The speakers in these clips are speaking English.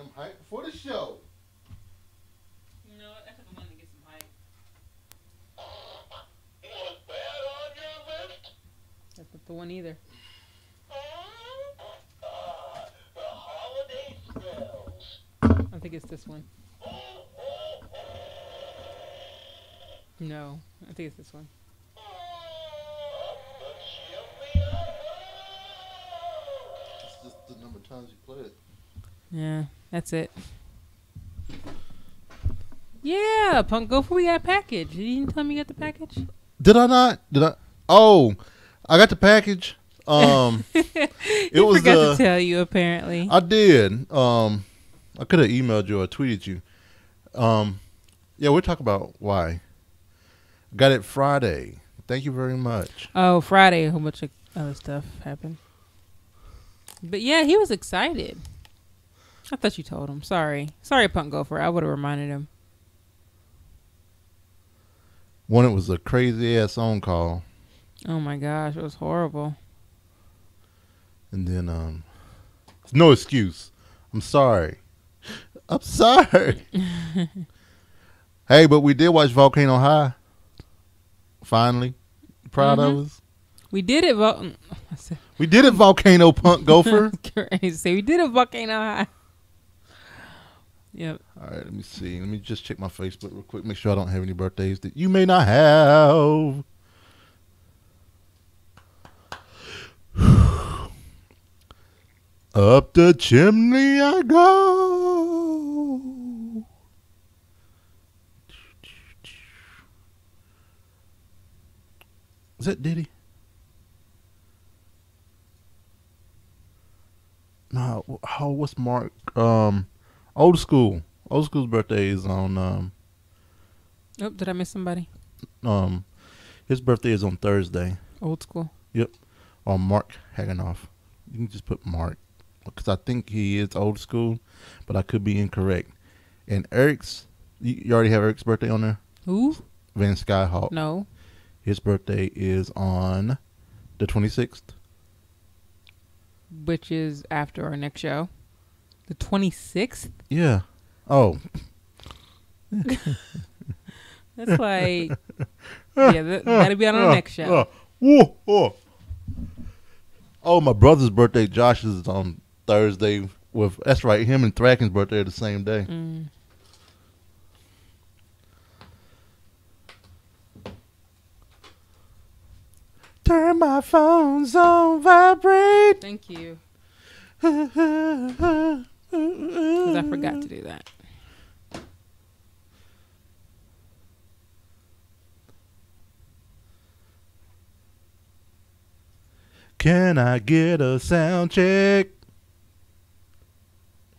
them hype before the show. You know what? I took a month to get some hype. Was that on your list? That's not the one either. The holiday spells. I think it's this one. No, I think it's this one. It's just the number of times you play it. Yeah, that's it. Yeah, Punkgopher, we got a package. You didn't tell me you got the package? Did I not? Did I? Oh, I got the package. It was forgot to tell you, apparently. I did. I could have emailed you or tweeted you. Yeah, we'll talk about why. Got it Friday. Thank you very much. Oh, Friday, a whole bunch of other stuff happened. But yeah, he was excited. I thought you told him. Sorry, Punkgopher. I would have reminded him. One, it was a crazy ass phone call. Oh my gosh, it was horrible. And then, no excuse. I'm sorry. I'm sorry. Hey, but we did watch Volcano High. Finally. Proud of us? We did it. We did it, Volcano Punkgopher. Say we did it, Volcano High. Yep. All right, let me see. Let me just check my Facebook real quick. Make sure I don't have any birthdays that you may not have. Up the chimney I go. Is that Diddy? No. Oh, what's Mark? Old School. Old School's birthday is on. Oh, did I miss somebody? His birthday is on Thursday. Old School. Yep. On Mark Haganoff. You can just put Mark. Because I think he is old school, but I could be incorrect. And Eric's, you already have Eric's birthday on there? Who? Van Skyhawk. No. His birthday is on the 26th. Which is after our next show. The 26th? Yeah. Oh. That's like, yeah, that'll be on our next show. Oh, my brother's birthday, Josh, is on Thursday. That's right, him and Thracken's birthday are the same day. Turn my phones on vibrate. Thank you. Because I forgot to do that. Can I get a sound check?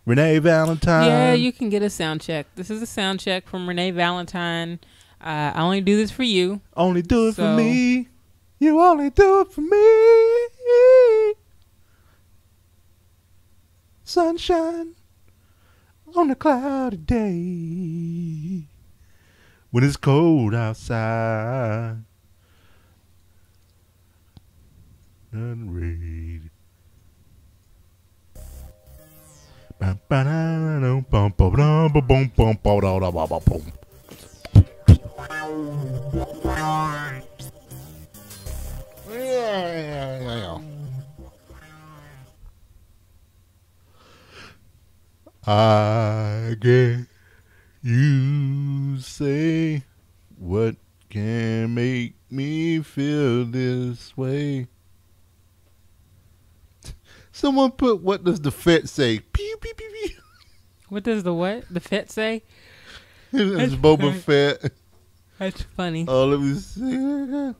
Renee Valentine. Yeah, you can get a sound check. This is a sound check from Renee Valentine. I only do this for you. Only do it for me. You only do it for me. Sunshine on a cloudy day. When it's cold outside. And read. I get you say what can make me feel this way. Someone put, what does the Fett say? Pew, pew, pew, pew. What does the what? The Fett say? It's Boba Fett. That's funny. Oh, let me see.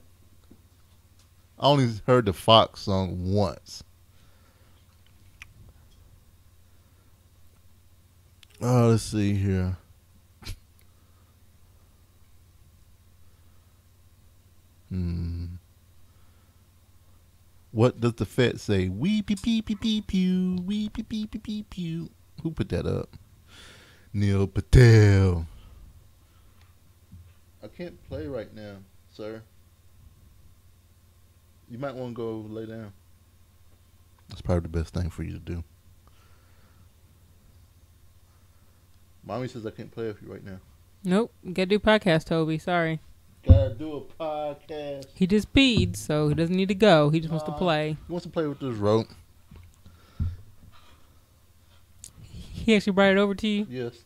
I only heard the Fox song once. Oh, let's see here. What does the Fett say? Wee pee pee pee pee pew. Wee pee pee pee pee pew. Who put that up? Neil Patel. I can't play right now, sir. You might want to go lay down. That's probably the best thing for you to do. Mommy says I can't play with you right now. Nope. Gotta do podcast, Toby. Sorry. Gotta do a podcast. He just peed, so he doesn't need to go. He just wants to play. He wants to play with this rope. He actually brought it over to you? Yes.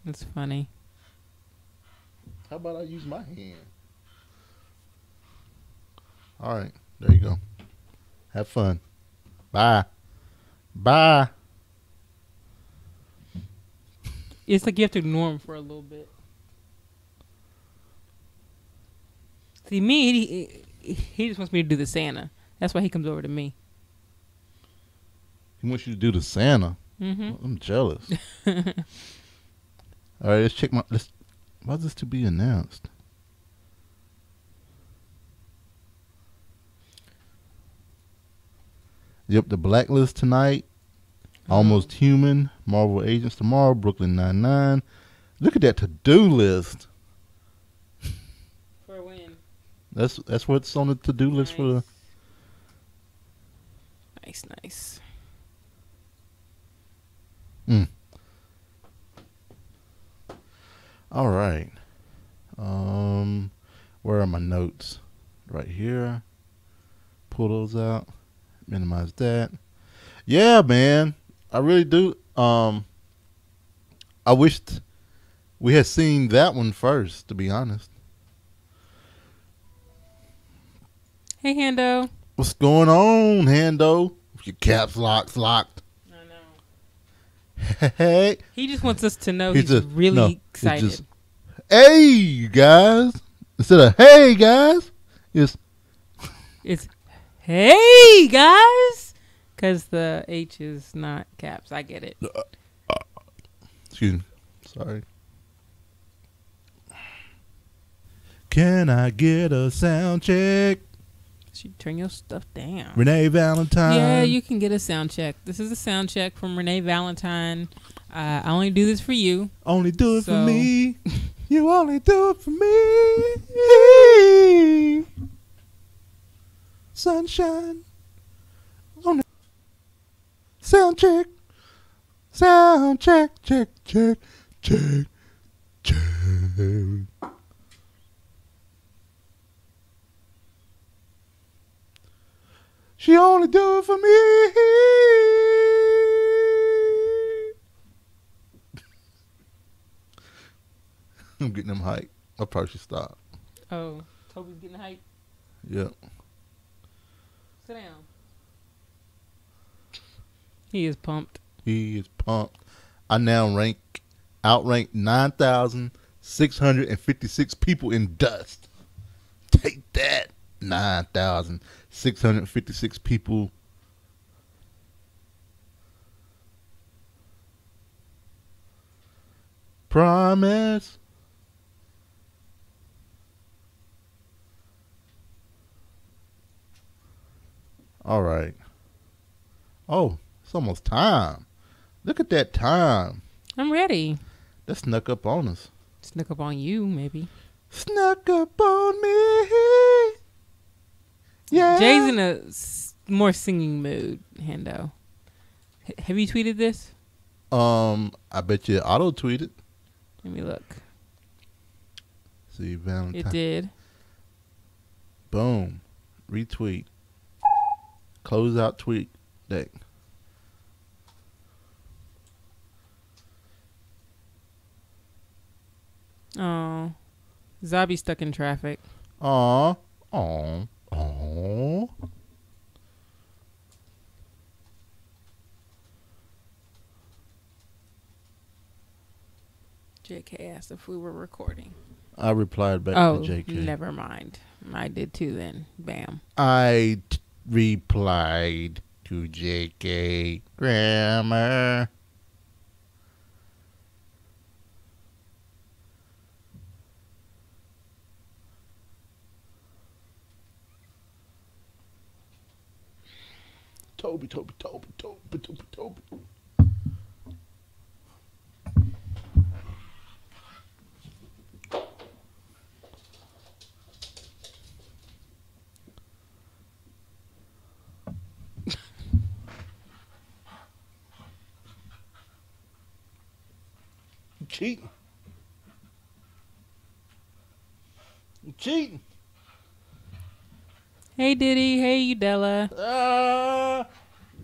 That's funny. How about I use my hand? All right. There you go. Have fun. Bye. Bye. It's like you have to ignore him for a little bit. See, me, he just wants me to do the Santa. That's why he comes over to me. He wants you to do the Santa. Mm-hmm. I'm jealous. All right, let's check my. Why is this to be announced? Yep, the Blacklist tonight. Almost Human. Marvel Agents tomorrow. Brooklyn Nine-Nine. Look at that to-do list. For when? That's what's on the to-do list for the. Nice. All right. Where are my notes? Right here. Pull those out. Minimize that. Yeah, man. I really do. I wished we had seen that one first, to be honest. Hey, Hando. What's going on, Hando? Your caps locked. I know. Hey. He just wants us to know He he's just- really no, excited. it's just, hey, you guys. Instead of hey, guys, it's It's, hey, guys. Because the H is not caps. I get it. excuse me. Sorry. Can I get a sound check? Should turn your stuff down. Renee Valentine. Yeah, you can get a sound check. This is a sound check from Renee Valentine. I only do this for you. Only do it for So- me. You only do it for me. Sunshine. On the sound check. Sound check. Check. She only do it for me. I'm getting them hype. I probably should stop. Oh, Toby's getting hyped. Yep. Sit down. He is pumped. He is pumped. I now outrank 9,656 people in dust. Take that. 9,656 people. Promise. All right. Oh, it's almost time. Look at that time. I'm ready. That snuck up on us. Snuck up on you, maybe. Snuck up on me. Yeah. Jay's in a more singing mood, Hendo. Have you tweeted this? I bet you auto tweeted. Let me look. See, Valentine. It did. Boom. Retweet. Close out tweet deck. Oh. Zabi stuck in traffic. Aw. JK asked if we were recording. I replied back Oh, to JK. never mind. I did too then. Bam. I replied to JK. Grammar. Toby. cheating. You cheating. Hey Diddy, hey Udella.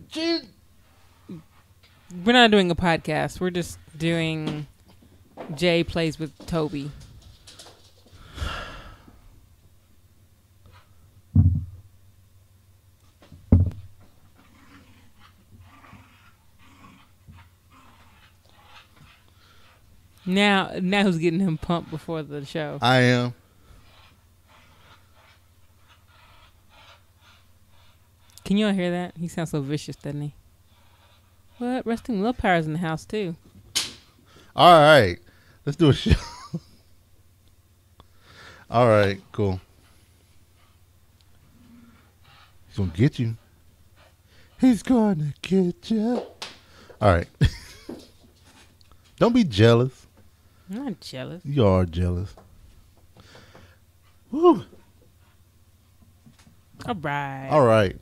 Cheating. We're not doing a podcast. We're just doing Jay Plays with Toby. Now who's getting him pumped before the show? I am. Can y'all hear that? He sounds so vicious, doesn't he? What? Resting Willpower's in the house, too. All right. Let's do a show. All right. Cool. He's going to get you. He's going to get you. All right. Don't be jealous. I'm not jealous. You are jealous. Woo. All right. All right.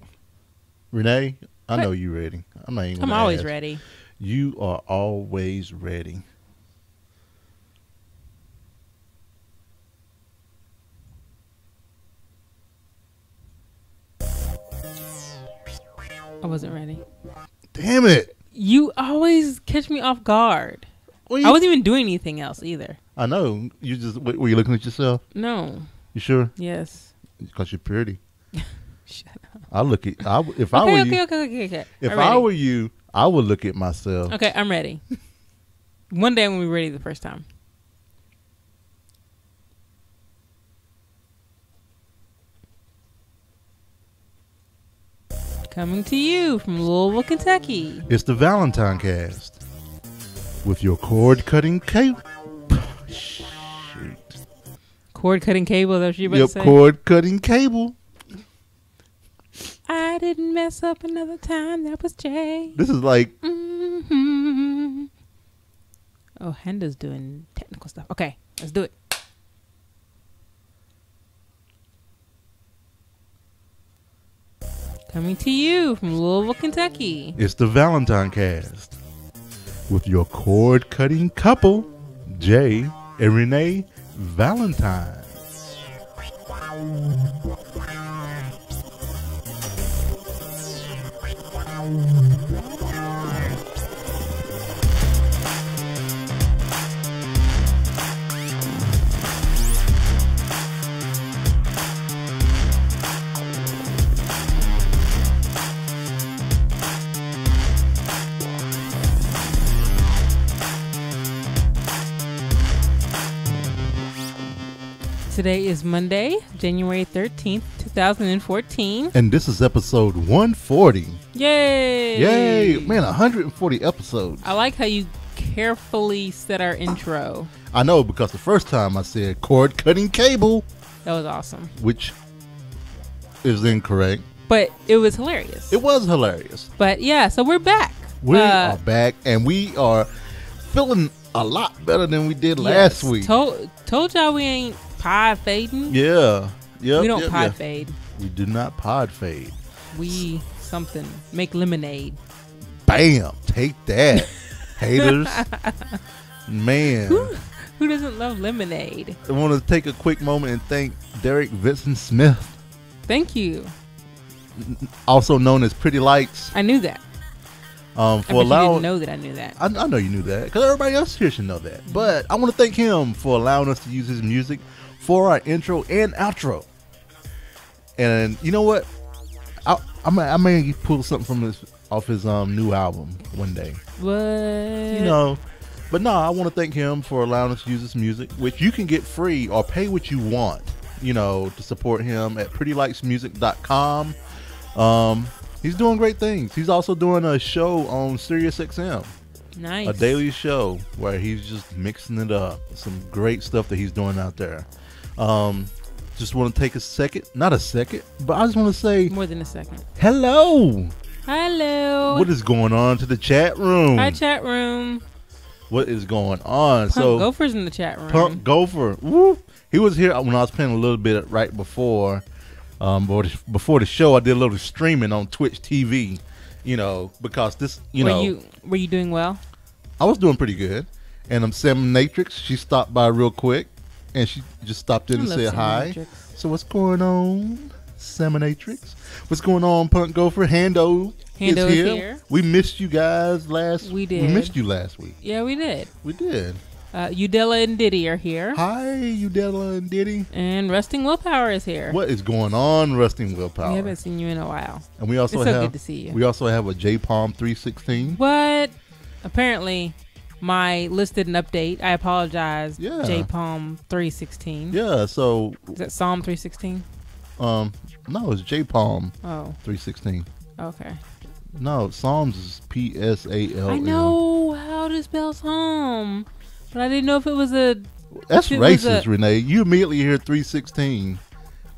Renee, I know you're ready. I'm always ready. You are always ready. I wasn't ready. Damn it. You always catch me off guard. Well, I wasn't even doing anything else either. I know. You just were you looking at yourself? No. You sure? Yes. Because you're pretty. Shut up. I look at. If I were you, Okay. if I'm I ready. were you, I would look at myself. Okay, I'm ready. One day when we're ready the first time. Coming to you from Louisville, Kentucky. It's the ValentineCast with your cord-cutting cable. Shoot. Cord cutting cable, that's what you about to say? Yep, cord-cutting cable. I didn't mess up another time. That was Jay. This is like Mm-hmm. Oh, Henda's doing technical stuff. Okay, let's do it. Coming to you from Louisville, Kentucky. it's the ValentineCast with your cord-cutting couple, Jay and Renee Valentine. Today is Monday, January 13th, 2014. And this is episode 140. Yay! Yay! Man, 140 episodes. I like how you carefully said our intro. I know, because the first time I said cord-cutting cable, That was awesome. which is incorrect. But it was hilarious. It was hilarious. But yeah, so we're back. We are back, and we are feeling a lot better than we did last week. Told y'all we ain't pod fading. Yeah. Yep, We don't yep, pod yep. fade. We do not pod fade. We something. Make lemonade. Bam. Take that, haters. Man. Who doesn't love lemonade? I want to take a quick moment and thank Derek Vincent Smith, Thank you. also known as Pretty Lights, I knew that. for I bet you allowing. didn't know that I knew that. I know you knew that, because everybody else here should know that. But I want to thank him for allowing us to use his music for our intro and outro. And you know what? I may pull something off his new album one day. What? You know. But no, I want to thank him for allowing us to use his music, which you can get free or pay what you want, you know, to support him at prettylightsmusic.com. He's doing great things. He's also doing a show on SiriusXM. Nice. A daily show where he's just mixing it up. Some great stuff that he's doing out there. Just want to take a second, not a second, but I just want to say More than a second. hello. Hello. What is going on to the chat room? Hi, chat room. What is going on? Punkgopher's in the chat room. Punkgopher, woo! He was here when I was playing a little bit right before the show. I did a little streaming on Twitch TV, you know, because this, Were you doing well? I was doing pretty good. And Seminatrix, she stopped by real quick, and she just stopped in I and love said hi. Seminatrix. So what's going on, Seminatrix? What's going on, Punkgopher? Hando Hando is is here. here. We missed you guys last. We did. We missed you last week. Yeah, we did. We did. Udella and Diddy are here. Hi, Udella and Diddy. And Rusting Willpower is here. What is going on, Rusting Willpower? We haven't seen you in a while. And we also It's so have good to see you. We also have a J Palm 316. What? Apparently, my list didn't update. I apologize. Yeah. J Palm 316. Yeah. So Is that Psalm 316? no, it's J Palm Oh, 316. okay. No, Psalms is PSAL. I know how to spell Psalm, but I didn't know if it was a. That's if it was racist, Renee. You immediately hear 316.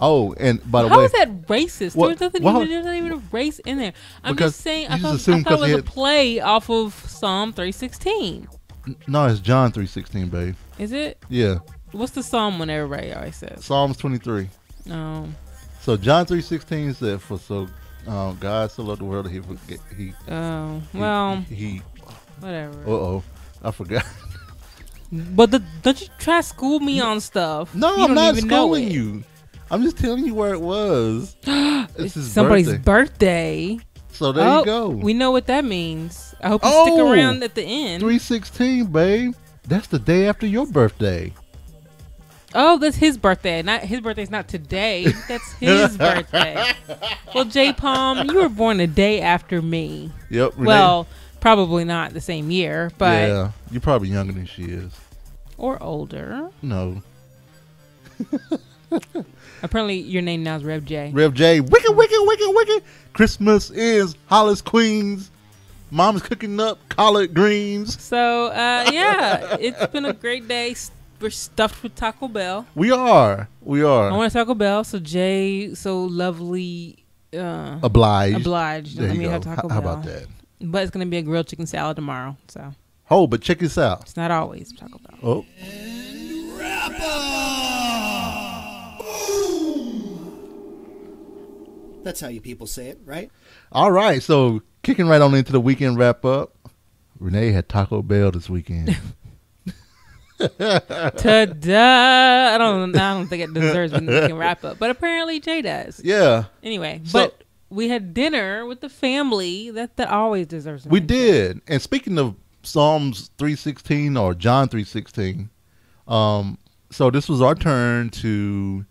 Oh, and by the How way, is that racist? What- There's not even a race in there. I'm Because just saying. you I just thought assume it 'cause was he a had- play off of Psalm 316. no, it's John 316, babe. Is it? Yeah, What's the Psalm one everybody always says? Psalms 23. Oh, So John 316 said, "For so God so loved the world that he forget he oh. Well, he whatever. I forgot." But don't you try to school me on stuff? No, You I'm don't not even know schooling it. you. I'm just telling you where it was. It's his Somebody's birthday. birthday. So there Oh, you go. We know what that means. I hope you stick Oh, around at the end. 316, babe. That's the day after your birthday. Oh, that's his birthday. Not his birthday's not today. That's his birthday. Well, J Palm, you were born a day after me. Yep. Renee. Well, probably not the same year, but yeah, you're probably younger than she is. or older. No. Apparently, your name now is Rev J. Rev J. Wicked, wicked, wicked, wicked. Christmas is Hollis Queens. Mom's cooking up collard greens. So, yeah, it's been a great day. We're stuffed with Taco Bell. We are. I want a Taco Bell. So Jay, so lovely, Obliged. There Let you me go. have Taco How Bell. about that? But it's gonna be a grilled chicken salad tomorrow. So Oh, but check this out. it's not always Taco Bell. Oh, That's how you people say it, right? all right. So kicking right on into the weekend wrap up. Renee had Taco Bell this weekend. Ta-da! I don't think it deserves a weekend wrap up, but apparently Jay does. Yeah, Anyway, So- but we had dinner with the family. That always deserves. A we mention. did. And speaking of Psalms 316 or John 316, so this was our turn to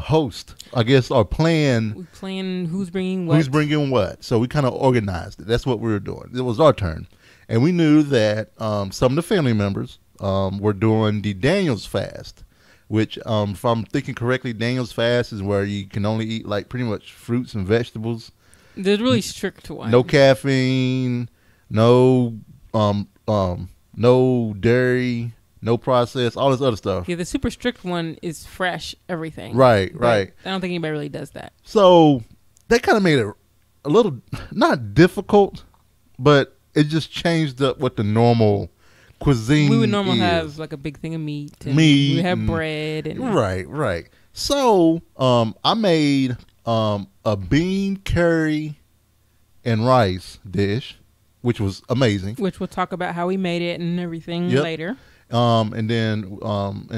host, I guess, or plan We playing who's bringing what. who's bringing what. So we kind of organized it. That's what we were doing. It was our turn. And we knew that some of the family members were doing the Daniel's fast, which, if I'm thinking correctly, Daniel's fast is where you can only eat like pretty much fruits and vegetables, There's really strict one. no caffeine, no no dairy, no processed, all this other stuff. Yeah, the super strict one is fresh everything. Right, But right. I don't think anybody really does that. So that kind of made it a little not difficult, but it just changed up what the normal cuisine We would normally is. have like a big thing of meat. And Meat We would have and- bread and Right. So I made a bean curry and rice dish, which was amazing. which we'll talk about how we made it and everything Yep. later. And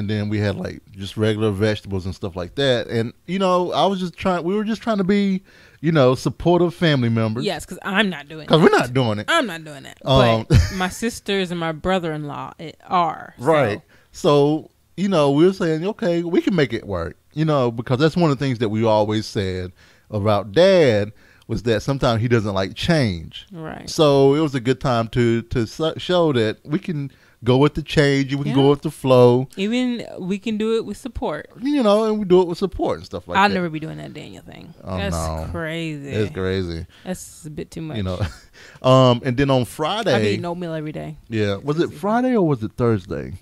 then we had like just regular vegetables and stuff like that. And we were just trying to be, supportive family members. Yes, because I'm not doing Because that. we're not doing it. I'm not doing that. Um, But my sisters and my brother-in-law are. Right. So, we were saying, okay, we can make it work, because that's one of the things that we always said about Dad was that sometimes he doesn't like change. Right. So it was a good time to show that we can go with the change and we can Yeah. go with the flow, Even we can do it with support. and we do it with support and stuff like I'll that. never be doing that Daniel thing. Oh, That's no. crazy. It's crazy, That's a bit too much. And then on I be Friday, eating oatmeal every day. yeah, was it Friday or was it Thursday?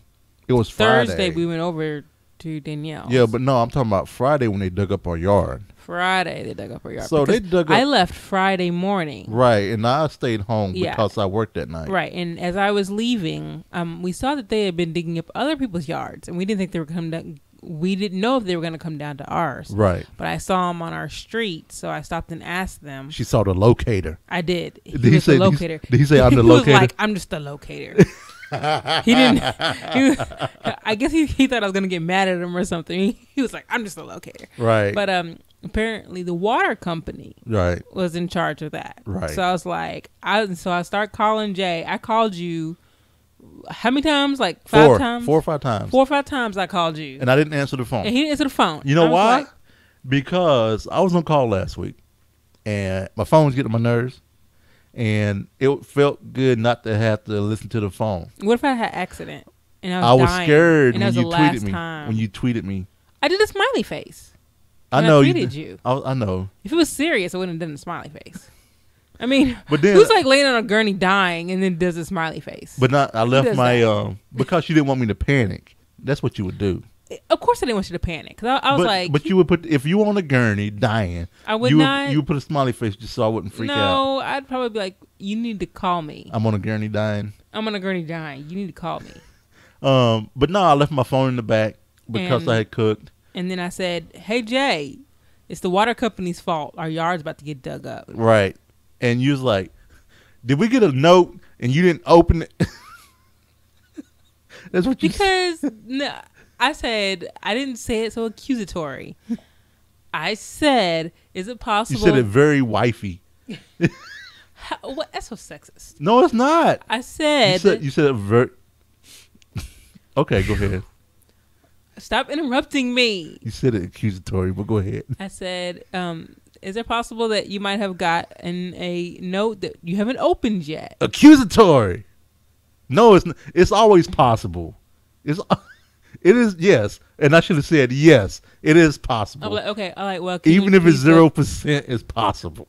It was Friday. Thursday we went over to Danielle. Yeah, but no, I'm talking about Friday when they dug up our yard. Friday they dug up our yard. So they because dug up. I left Friday morning. Right, and I stayed home Yeah. because I worked that night. Right, and as I was leaving, we saw that they had been digging up other people's yards, and we didn't think they were coming down. We didn't know if they were going to come down to ours. Right. But I saw them on our street, so I stopped and asked them. She saw the locator. I did. Did he was say- the locator. did he say, "I'm the He was locator"? like, I'm just the locator. He didn't. I guess he thought I was gonna get mad at him or something. He was like, "I'm just a locator." Right. But apparently the water company Right. was in charge of that. Right. So I was like, I start calling Jay. I called you. How many times? Like 5 times? 4 or 5 times. 4 or 5 times I called you. And I didn't answer the phone. And he didn't answer the phone. You know I was why? like, Because I was on call last week, and my phone was getting on my nerves, and it felt good not to have to listen to the phone. what if I had an accident? And I was dying, scared and that when was you the last tweeted me. time. When you tweeted me, I did a smiley face. I when know I you tweeted did. you. I know. If it was serious, I wouldn't have done a smiley face. I mean, But then- who's like laying on a gurney dying and then does a smiley face? But not. I left does my that? because you didn't want me to panic. That's what you would do. Of course, I didn't want you to panic. 'Cause I was like, but you would put if you were on a gurney dying. I would you not. You would put a smiley face just so I wouldn't freak out. No, I'd probably be like, you need to call me. I'm on a gurney dying. I'm on a gurney dying. You need to call me. But no, I left my phone in the back because And- I had cooked. And then I said, hey, Jay, it's the water company's fault. Our yard's about to get dug up. Right. And you was like, did we get a note and you didn't open it? That's what you said. Because no, I said, I didn't say it so accusatory. I said, is it You possible? said it very wifey. What? That's so sexist. No, it's not. I said, You said it very. Okay, go ahead. stop interrupting me. You said it accusatory, but go ahead. I said, is it possible that you might have gotten a note that you haven't opened yet? Accusatory. No, it's always possible. It is, yes. And I should have said yes. It is possible. I'm like, okay, all right, well, can Even you if it's please look? 0%, it's possible.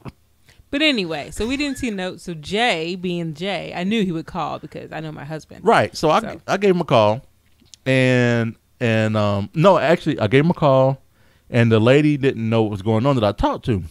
But anyway, so we didn't see a note. So Jay, being Jay, I knew he would call because I know my husband. Right. So I gave him a call, and no, actually I gave him a call, and the lady didn't know what was going on that I talked to.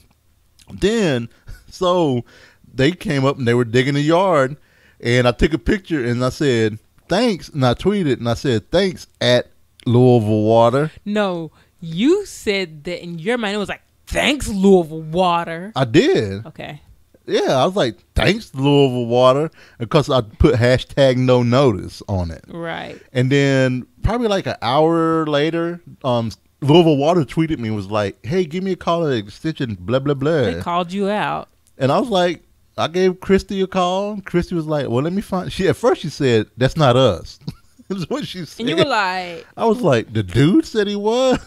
Then, so they came up and they were digging the yard, and I took a picture and I said thanks, and I tweeted and I said thanks at Louisville Water. No, you said that in your mind it was like, thanks, Louisville Water. I did. Okay. Yeah, I was like, thanks, Louisville Water, because I put hashtag no notice on it. Right. And then probably like an hour later, Louisville Water tweeted me and was like, hey, give me a call at extension blah, blah, blah. They called you out. And I was like, I gave Christy a call. And Christy was like, well, let me find. At first she said, that's not us. That's what she said. And you were like, I was like, the dude said he was.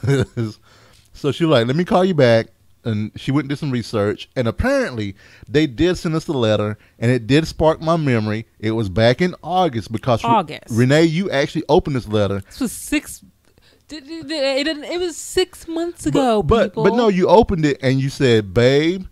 So she was like, let me call you back. And she went and did some research. And apparently they did send us a letter. And it did spark my memory. It was back in August because Renee, you actually opened this letter. this was 6. It was 6 months ago. But no, you opened it and you said, babe,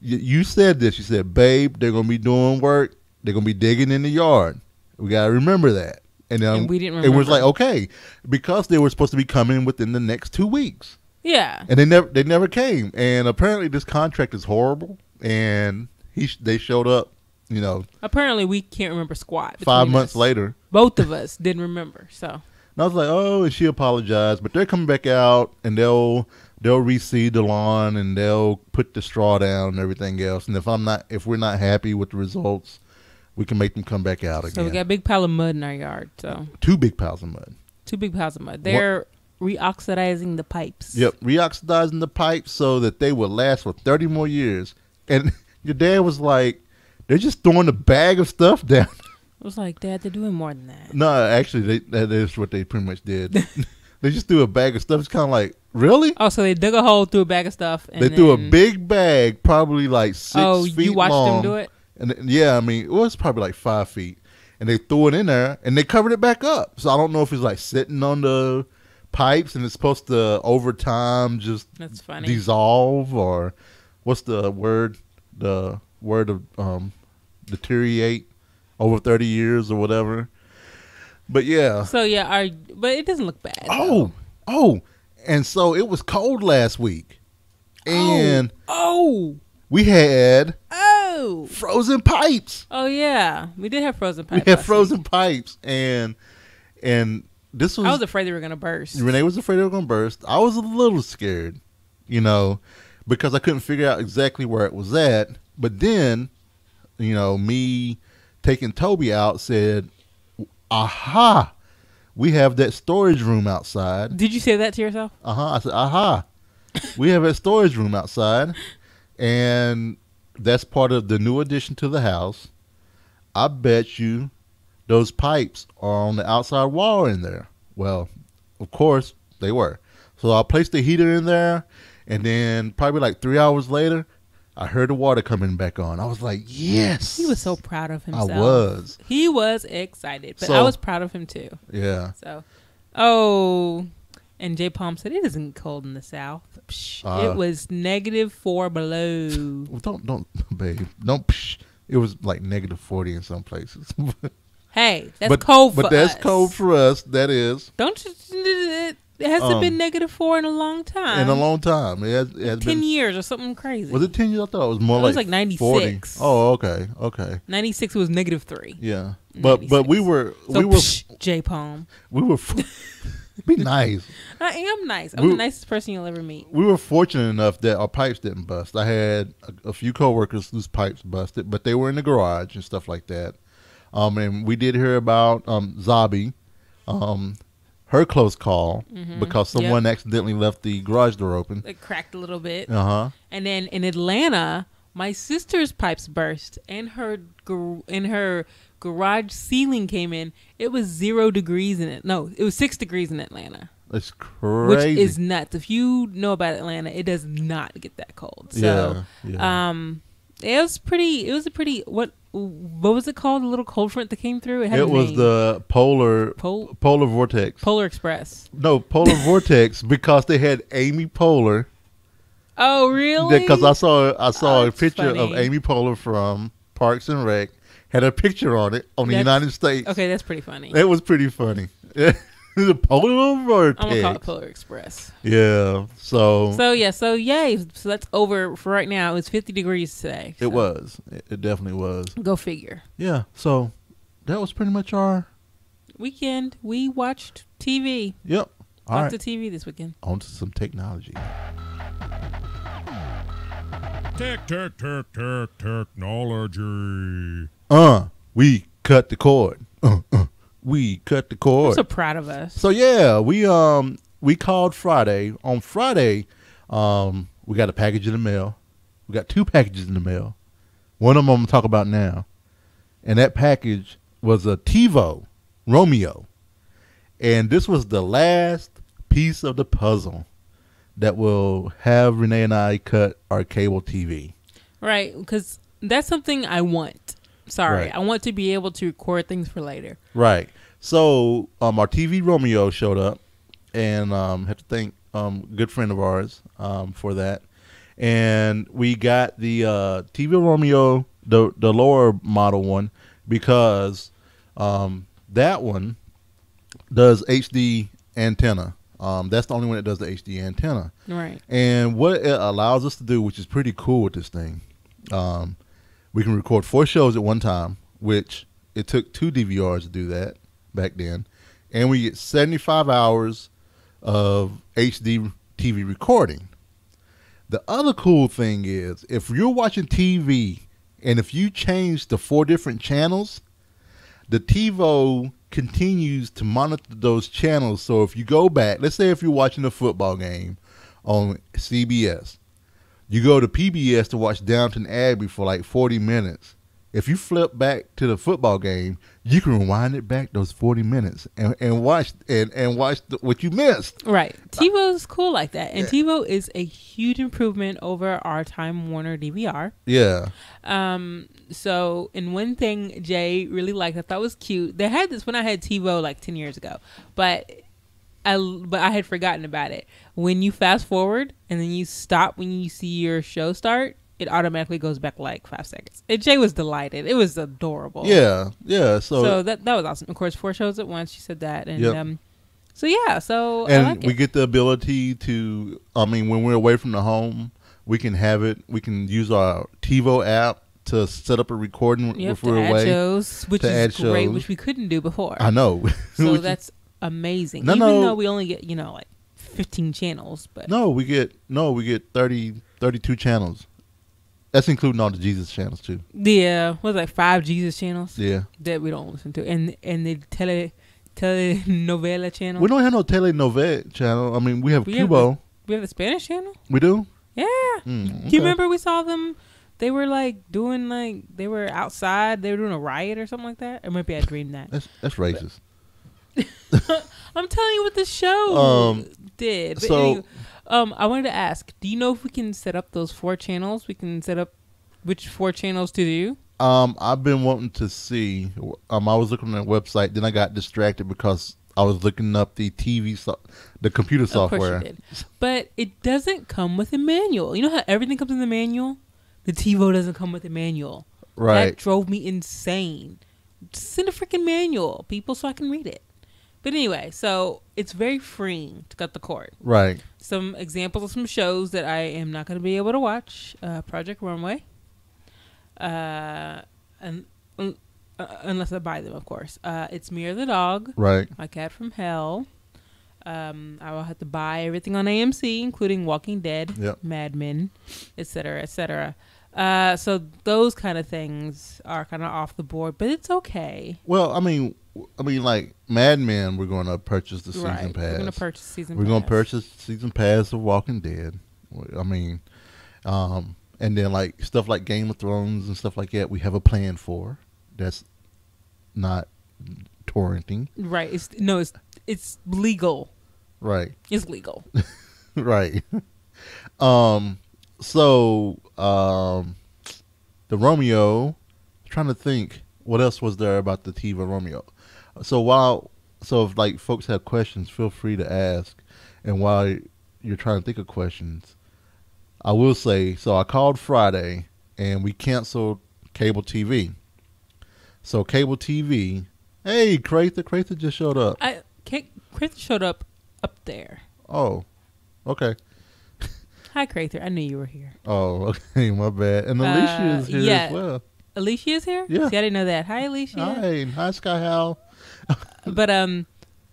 you said this. You said, babe, they're going to be doing work. They're going to be digging in the yard. We got to remember that. And we didn't It was remember. like, okay, because they were supposed to be coming within the next 2 weeks. Yeah. And they never came. And apparently this contract is horrible. And they showed up, Apparently we can't remember squat. 5 between months us. later. Both of us didn't remember. So. And I was like, oh, and she apologized. But they're coming back out and they'll reseed the lawn and they'll put the straw down and everything else. And if we're not happy with the results, we can make them come back out again. So we got a big pile of mud in our yard. So 2 big piles of mud. 2 big piles of mud. They're reoxidizing the pipes. Yep, reoxidizing the pipes so that they would last for 30 more years. And your dad was like, they're just throwing a bag of stuff down. I was like, Dad, they're doing more than that. No, actually, that is what they pretty much did. They just threw a bag of stuff. It's kind of like, really? Oh, so they dug a hole, threw a bag of stuff. And They threw a big bag, probably like 6 feet long. Oh, you watched them do it? And yeah, I mean, it was probably like 5 feet. And they threw it in there, and they covered it back up. So I don't know if it's like sitting on the pipes, and it's supposed to, over time, just That's funny. dissolve, or what's the word? The word of deteriorate over 30 years or whatever. But yeah. So yeah, but it doesn't look bad. Oh, and so it was cold last week, and we had frozen pipes. Oh yeah, we did have frozen pipes. We had last frozen week. pipes, and this was. I was afraid they were gonna burst. Renee was afraid they were gonna burst. I was a little scared, because I couldn't figure out exactly where it was at. But then, me taking Toby out said, aha, we have that storage room outside. Did you say that to yourself? I said, aha, we have a storage room outside, and that's part of the new addition to the house. I bet you those pipes are on the outside wall in there. Well, of course they were. So I placed the heater in there, and then probably like 3 hours later, I heard the water coming back on. I was like, yes. He was so proud of himself. I was. He was excited, but So- I was proud of him too. Yeah. So, and J Palm said it isn't cold in the South. Psh, it was -4 below. Don't, babe. Don't. Psh. It was like -40 in some places. Hey, that's cold for us. But that's cold for us. That is. Don't you? It hasn't been -4 in a long time. In a long time. It has 10 been, years or something crazy. Was it 10 years? I thought it was more It like was like 96. 40. Oh, okay. Okay. 96 was -3. Yeah. But we were So, J Palm. we were be nice. I am nice. I'm the nicest person you'll ever meet. We were fortunate enough that our pipes didn't bust. I had a few coworkers whose pipes busted, but they were in the garage and stuff like that. And we did hear about Zabi, her close call because someone accidentally left the garage door open. It cracked a little bit. Uh-huh. And then in Atlanta, my sister's pipes burst and her garage ceiling came in. It was 0 degrees in it. No, it was 6 degrees in Atlanta. It's crazy. Which is nuts. If you know about Atlanta, it does not get that cold. So, it was a pretty, what was it called? The little cold front that came through? It was name. the polar vortex. Polar Express. No, polar vortex because they had Amy Poehler. Oh, really? Because I saw a picture of funny. Amy Poehler from Parks and Rec. Had a picture on it on the United States. Okay, that's pretty funny. It was pretty funny. The polar vortex. I'm gonna call it Polar Express. Yeah. So yay. So that's over for right now. It was 50 degrees today. So. it was. It definitely was. Go figure. Yeah. So that was pretty much our weekend. We watched TV. Yep. All Lots right. of TV this weekend. On to some technology. Technology. We cut the cord. We cut the cord. I'm so proud of us. So yeah, we called Friday. On Friday, we got a package in the mail. We got 2 packages in the mail. One of them I'm gonna talk about now, and that package was a TiVo Roamio, and this was the last piece of the puzzle that will have Renee and I cut our cable TV. Right, because that's something I want. Sorry, Right. I want to be able to record things for later. Right. So our TV Roamio showed up, and have to thank a good friend of ours for that. And we got the TV Roamio, the lower model one, because that one does HD antenna. That's the only one that does the HD antenna. Right. And what it allows us to do, which is pretty cool with this thing, we can record 4 shows at one time, which it took 2 DVRs to do that back then. And we get 75 hours of HD TV recording. The other cool thing is, if you're watching TV and if you change the 4 different channels, the TiVo continues to monitor those channels. So if you go back, let's say if you're watching a football game on CBS, you go to PBS to watch Downton Abbey for like 40 minutes. If you flip back to the football game, you can rewind it back those 40 minutes and watch what you missed. Right. TiVo is cool like that. And TiVo is a huge improvement over our Time Warner DVR. Yeah. So, and one thing Jay really liked, I thought was cute. They had this when I had TiVo like 10 years ago, but I had forgotten about it. When you fast forward and then you stop when you see your show start, it automatically goes back like 5 seconds. And Jay was delighted. It was adorable. Yeah. Yeah. So that was awesome. Of course, 4 shows at once. She said that. And Yep. so yeah. So And I like we it. get the ability to, when we're away from the home, we can have it. We can use our TiVo app to set up a recording if to we're add away. shows, which to add is great, shows. which we couldn't do before. I know. So Which- that's amazing. No, Even no. though we only get, like 15 channels, but we get 32 channels. That's including all the Jesus channels too. Yeah, was like 5 Jesus channels Yeah. that we don't listen to, and the telenovela channel. We don't have no telenovela channel. I mean, we have We have Cubo. We have the Spanish channel. We do? Yeah. Okay. Do you remember we saw them? They were like doing they were outside. They were doing a riot or something like that. Or maybe I dreamed that. That's racist. I'm telling you what the show did. But so- anyway, I wanted to ask, do you know if we can set up those 4 channels? We can set up which 4 channels to do? I've been wanting to see. I was looking on the website, then I got distracted because I was looking up the the computer software. Of course you did. But it doesn't come with a manual. You know how everything comes in the manual? The TiVo doesn't come with a manual. Right. That drove me insane. Just send a freaking manual, people, so I can read it. But anyway, so it's very freeing to cut the cord. Right. Some examples of some shows that I am not going to be able to watch. Project Runway. Unless I buy them, of course. It's Mirror the Dog. Right. My Cat from Hell. I will have to buy everything on AMC, including Walking Dead, Yep. Mad Men, etc., etc. So those kind of things are kind of off the board, but it's okay. Well, I mean, like Mad Men, we're going to purchase the season Right. pass. We're going to purchase season We're pass. going to purchase season pass of Walking Dead. I mean, and then like stuff like Game of Thrones and stuff like that, we have a plan for. That's not torrenting. Right. It's legal. Right. It's legal. Right. So the Roamio, trying to think what else was there about the TiVo Roamio. So if like folks have questions, feel free to ask. And while you're trying to think of questions, I will say, so I called Friday and we canceled cable TV. So cable TV, hey, Craythur just showed up. Craythur showed up there. Oh, okay. Hi, Craythur. I knew you were here. Oh, okay, my bad. And Alicia is here as well. Alicia is here? Yeah. See, I didn't know that. Hi, Alicia. Hi, Sky Hal. But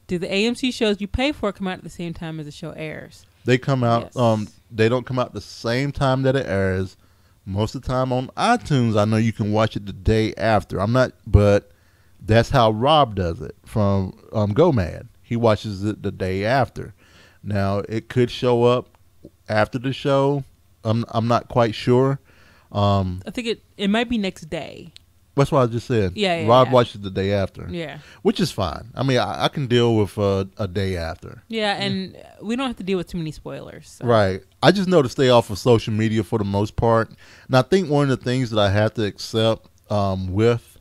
do the AMC shows you pay for come out at the same time as the show airs? They come out. Yes. They don't come out the same time that it airs. Most of the time on iTunes, I know you can watch it the day after. But that's how Rob does it from Go Mad. He watches it the day after. Now it could show up after the show. I'm not quite sure. I think it might be next day. That's what I just said. Yeah, Rob yeah. watches the day after. Yeah. Which is fine. I mean, I can deal with a day after. Yeah, and we don't have to deal with too many spoilers. So. Right. I just know to stay off of social media for the most part. And I think one of the things that I have to accept with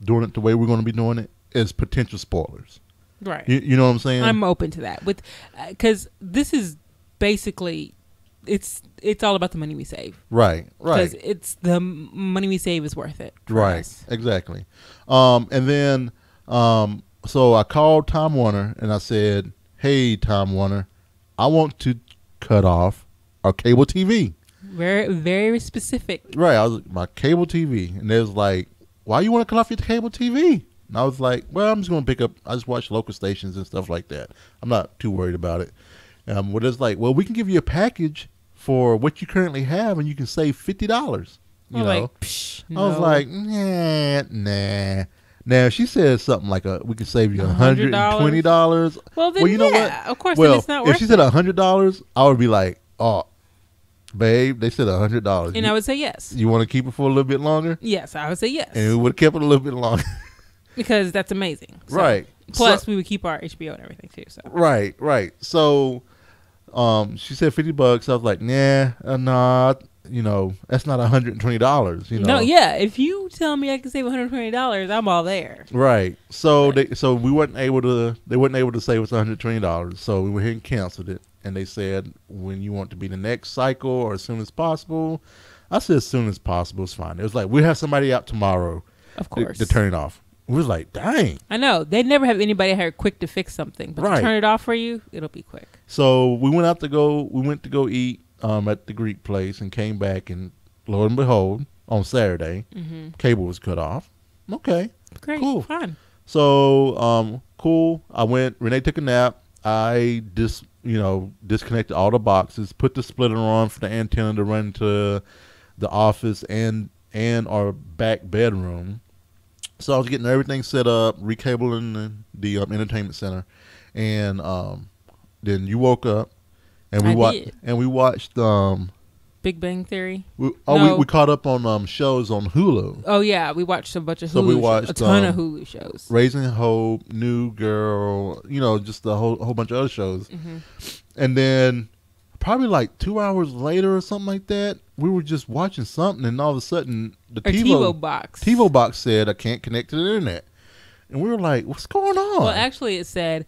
doing it the way we're going to be doing it is potential spoilers. Right. You know what I'm saying? I'm open to that. Because this is basically, it's all about the money we save. Right. Because it's the money we save is worth it. for Right. us. Exactly. And then, so I called Time Warner and I said, hey, Time Warner, I want to cut off our cable TV. Very, very specific. Right. I was like, my cable TV. And they was like, why you want to cut off your cable TV? And I was like, well, I'm just going to I just watch local stations and stuff like that. I'm not too worried about it. Well, it's like, well, we can give you a package for what you currently have and you can save $50. You know? Like, psh, I was no. like, nah. Now, she said something like we can save you $120. Well, then, you know yeah, what? of course, Well, then it's not worth if she said $100, I would be like, oh, babe, they said $100. And I would say yes. You want to keep it for a little bit longer? Yes, I would say yes. And we would have kept it a little bit longer. Because that's amazing. So, Right. Plus, So- we would keep our HBO and everything, too. So Right. So, she said $50. I was like, nah, you know, that's not $120. You know. No, yeah. If you tell me I can save $120, I'm all there. Right. So we weren't able to. They weren't able to save us $120. So we went ahead and canceled it. And they said, when you want to be the next cycle or as soon as possible. I said as soon as possible is fine. It was like, we'll have somebody out tomorrow. Of course. To turn it off. We was like, dang. I know. They never have anybody here quick to fix something. But Right. to turn it off for you, it'll be quick. So we went to go eat at the Greek place and came back, and lo and behold, on Saturday, cable was cut off. Okay. Great. Cool. Fun. So, cool. Renee took a nap. I disconnected all the boxes, put the splitter on for the antenna to run to the office and our back bedroom. So I was getting everything set up, recabling the entertainment center, and then you woke up, and we watched Big Bang Theory. we caught up on shows on Hulu. Oh yeah, we watched a bunch of Hulu. So we watched a ton of Hulu shows. Raising Hope, New Girl, just a whole bunch of other shows. Mm-hmm. And then probably like 2 hours later or something like that, we were just watching something, and all of a sudden the TiVo box said, "I can't connect to the internet," and we were like, "What's going on?" Well, actually, it said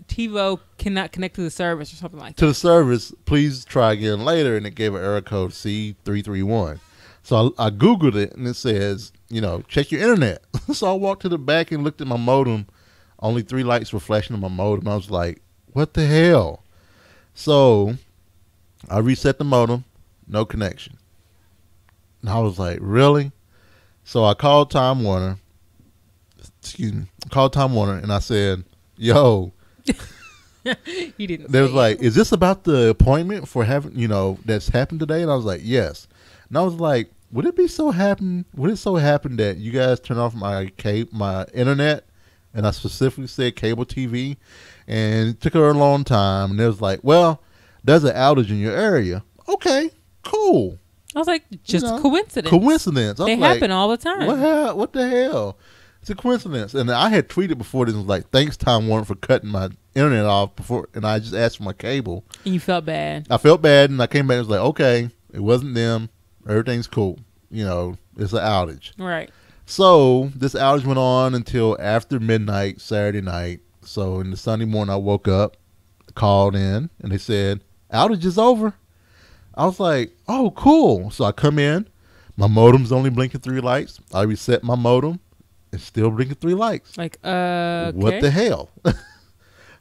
TiVo cannot connect to the service or something like that. To the service, please try again later, and it gave an error code C331. So I Googled it, and it says, check your internet. So I walked to the back and looked at my modem. Only 3 lights were flashing on my modem. I was like, what the hell? So I reset the modem, no connection. And I was like, really? So I called Time Warner. And I said, yo. He didn't. They was like, is this about the appointment for having, that's happened today? And I was like, yes. And I was like, would it so happen that you guys turn off my internet? And I specifically said cable TV. And it took her a long time. And it was like, well, there's an outage in your area. Okay, cool. I was like, just coincidence. Coincidence. They happen all the time. What the hell? It's a coincidence. And I had tweeted before this, was like, thanks, Time Warner, for cutting my internet off before. And I just asked for my cable. And you felt bad. I felt bad, and I came back and was like, okay, it wasn't them. Everything's cool. It's an outage. Right. So this outage went on until after midnight, Saturday night. So in the Sunday morning, I woke up, called in, and they said, outage is over. I was like, oh, cool. So I come in. My modem's only blinking 3 lights. I reset my modem. It's still blinking 3 lights. Like, okay. What the hell?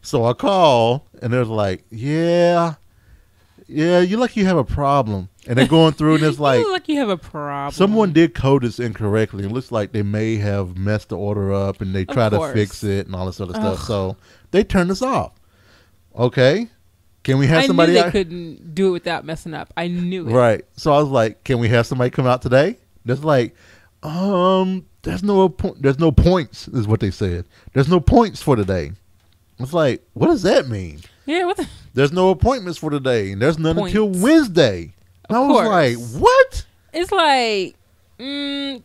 So I call, and they're like, yeah, you like you have a problem. And they're going through, and it's like, you look like you have a problem. Someone did code this incorrectly. It looks like they may have messed the order up, and they try to fix it and all this other stuff. So they turned us off. Okay. Can we have somebody? I knew they couldn't do it without messing up. I knew it. Right. So I was like, can we have somebody come out today? There's like, there's no points, is what they said. There's no points for today. It's like, what does that mean? Yeah, what the? There's no appointments for today, and there's none until Wednesday. And I was like, what? It's like, I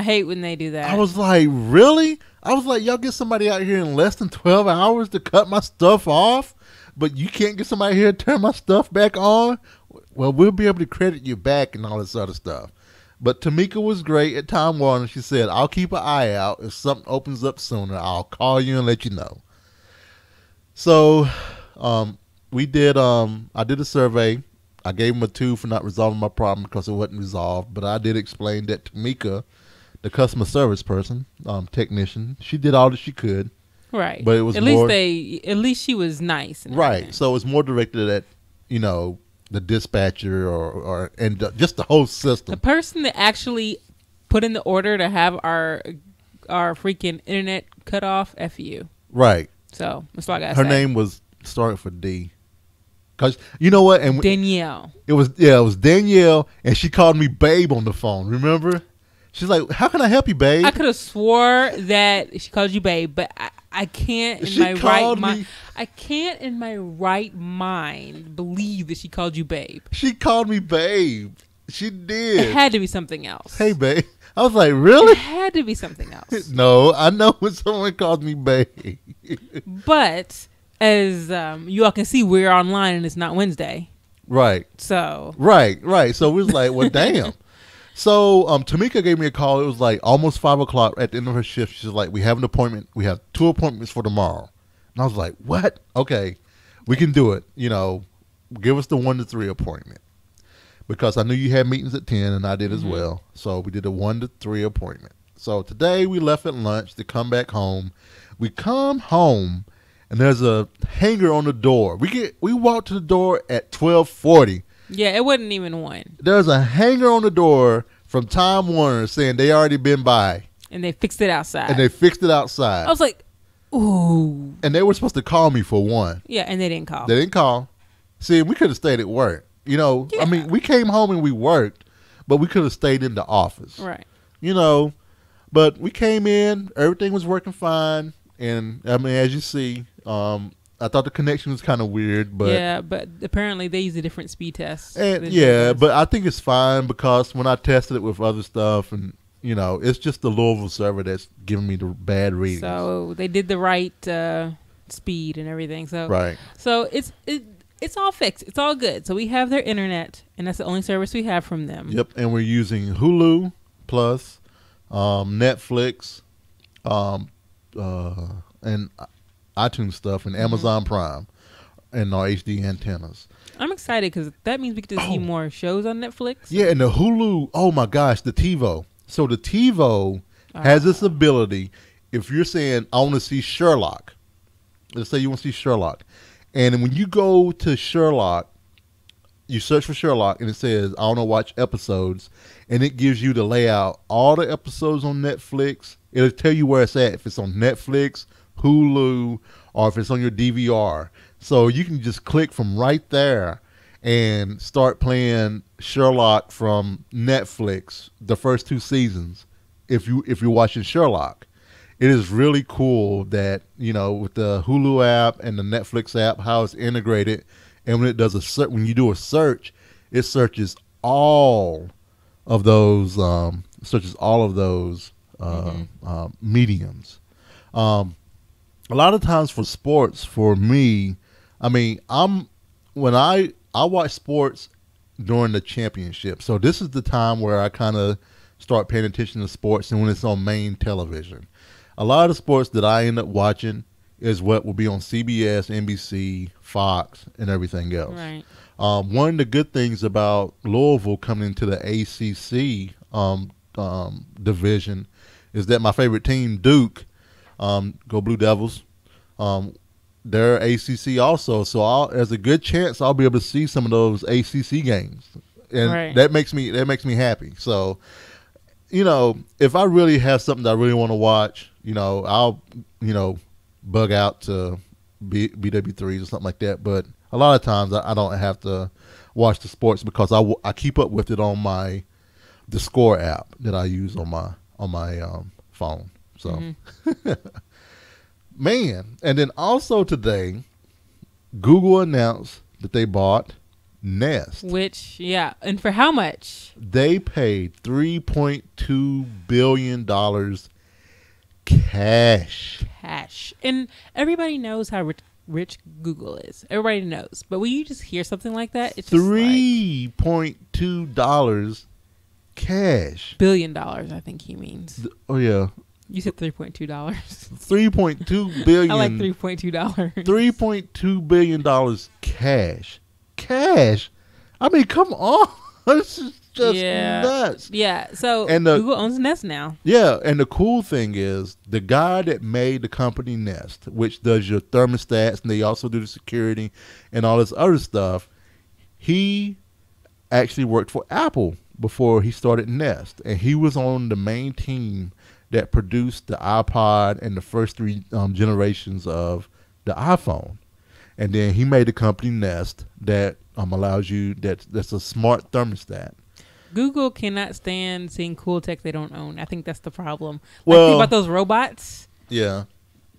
hate when they do that. I was like, really? I was like, y'all get somebody out here in less than 12 hours to cut my stuff off, but you can't get somebody here to turn my stuff back on? Well, we'll be able to credit you back and all this other stuff. But Tamika was great at Time Warner. She said, I'll keep an eye out. If something opens up sooner, I'll call you and let you know. So we did, I did a survey. I gave them a 2 for not resolving my problem because it wasn't resolved. But I did explain that Tamika, the customer service person, technician, she did all that she could. Right. But it was at least she was nice. Right. Everything. So it's more directed at, the dispatcher or just the whole system. The person that actually put in the order to have our freaking internet cut off, F you. Right. So that's all I gotta say. Her name was started for D. Cause you know what? And Danielle. It was Danielle, and she called me babe on the phone. Remember? She's like, "How can I help you, babe?" I could have swore that she called you babe, but I can't in my right mind. I can't in my right mind believe that she called you babe. She called me babe. She did. It had to be something else. Hey, babe. I was like, really? It had to be something else. No, I know when someone calls me babe. But as you all can see, we're online and it's not Wednesday. Right. So. Right. So we was like, well, damn. So Tamika gave me a call. It was like almost 5 o'clock at the end of her shift. She's like, we have an appointment. We have 2 appointments for tomorrow. And I was like, what? Okay, we can do it. Give us the 1 to 3 appointment. Because I knew you had meetings at 10 and I did as well. So we did a 1 to 3 appointment. So today we left at lunch to come back home. We come home and there's a hanger on the door. We walked to the door at 12:40. Yeah, it wasn't even 1. There's a hanger on the door from Time Warner saying they already been by. And they fixed it outside. I was like, Ooh. And they were supposed to call me for one. Yeah, and they didn't call. They didn't call. See, we could have stayed at work. You know, Yeah. I mean, we came home and we worked, but we could have stayed in the office. Right. You know, but we came in, everything was working fine. And, I mean, as you see, I thought the connection was kind of weird, but yeah, but apparently they use a different speed test. and than yeah, yours. but I think it's fine because when I tested it with other stuff, and you know, it's just the Louisville server that's giving me the bad readings. So they did the right speed and everything. So Right. So it's all fixed. It's all good. So we have their internet, and that's the only service we have from them. Yep, and we're using Hulu Plus, Netflix, and iTunes stuff, and Amazon Prime, and our HD antennas. I'm excited because that means we get to see more shows on Netflix. Yeah, and the Hulu, oh my gosh, the TiVo. So the TiVo has this ability, if you're saying, I want to see Sherlock, let's say you want to see Sherlock, and when you go to Sherlock, you search for Sherlock, and it says, I want to watch episodes, and it gives you the layout, all the episodes on Netflix. It'll tell you where it's at, if it's on Netflix, Hulu, or if it's on your DVR. So you can just click from right there and start playing Sherlock from Netflix, the first 2 seasons, if you're watching Sherlock. It is really cool that, you know, with the Hulu app and the Netflix app, how it's integrated, and when it does when you do a search, it searches all of those mediums. A lot of times for sports, for me, I mean, when I watch sports during the championship. So this is the time where I kind of start paying attention to sports, and when it's on main television. A lot of the sports that I end up watching is what will be on CBS, NBC, Fox, and everything else. Right. One of the good things about Louisville coming into the ACC division is that my favorite team, Duke, go Blue Devils, they're ACC also. So there's a good chance I'll be able to see some of those ACC games, and Right. that makes me happy. So, you know, if I really have something that I really want to watch, you know, I'll, you know, bug out to BW3s or something like that. But a lot of times I don't have to watch the sports because I keep up with it on the Score app that I use on my phone. So, man, and then also today, Google announced that they bought Nest. Which, yeah. And for how much? They paid $3.2 billion cash. Cash. And everybody knows how rich Google is. Everybody knows. But when you just hear something like that, it's just $3.2 cash. $billion, I think he means. Oh yeah, You said $3.2. $3.2 billion. I like $3.2. $3.2 billion cash. Cash. I mean, come on. This is just nuts. Yeah. So And Google owns Nest now. Yeah, and the cool thing is the guy that made the company Nest, which does your thermostats, and they also do the security and all this other stuff, he actually worked for Apple before he started Nest, and he was on the main team that produced the iPod and the first 3 generations of the iPhone. And then he made the company Nest that allows you, that's a smart thermostat. Google cannot stand seeing cool tech they don't own. I think that's the problem. Well- Think about those robots Yeah.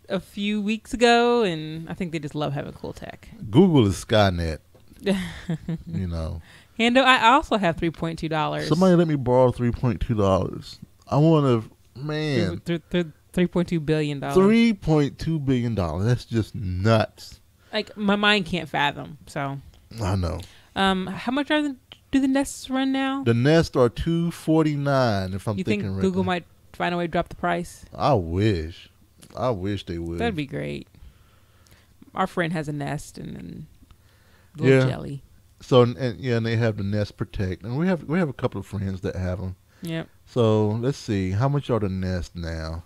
a few weeks ago, and I think they just love having cool tech. Google is Skynet, you know. And I also have $3.2. Somebody let me borrow $3.2. I want to, man, $3.2 billion. $3.2 billion. That's just nuts. Like, my mind can't fathom. So, I know. how much do the Nests run now? The Nest are $249 if I'm You think thinking Google right. might find a way to drop the price? I wish they would. That'd be great. Our friend has a Nest and a Yeah. little jelly. So and they have the Nest Protect, and we have a couple of friends that have them. Yep. So let's see, how much are the Nest now?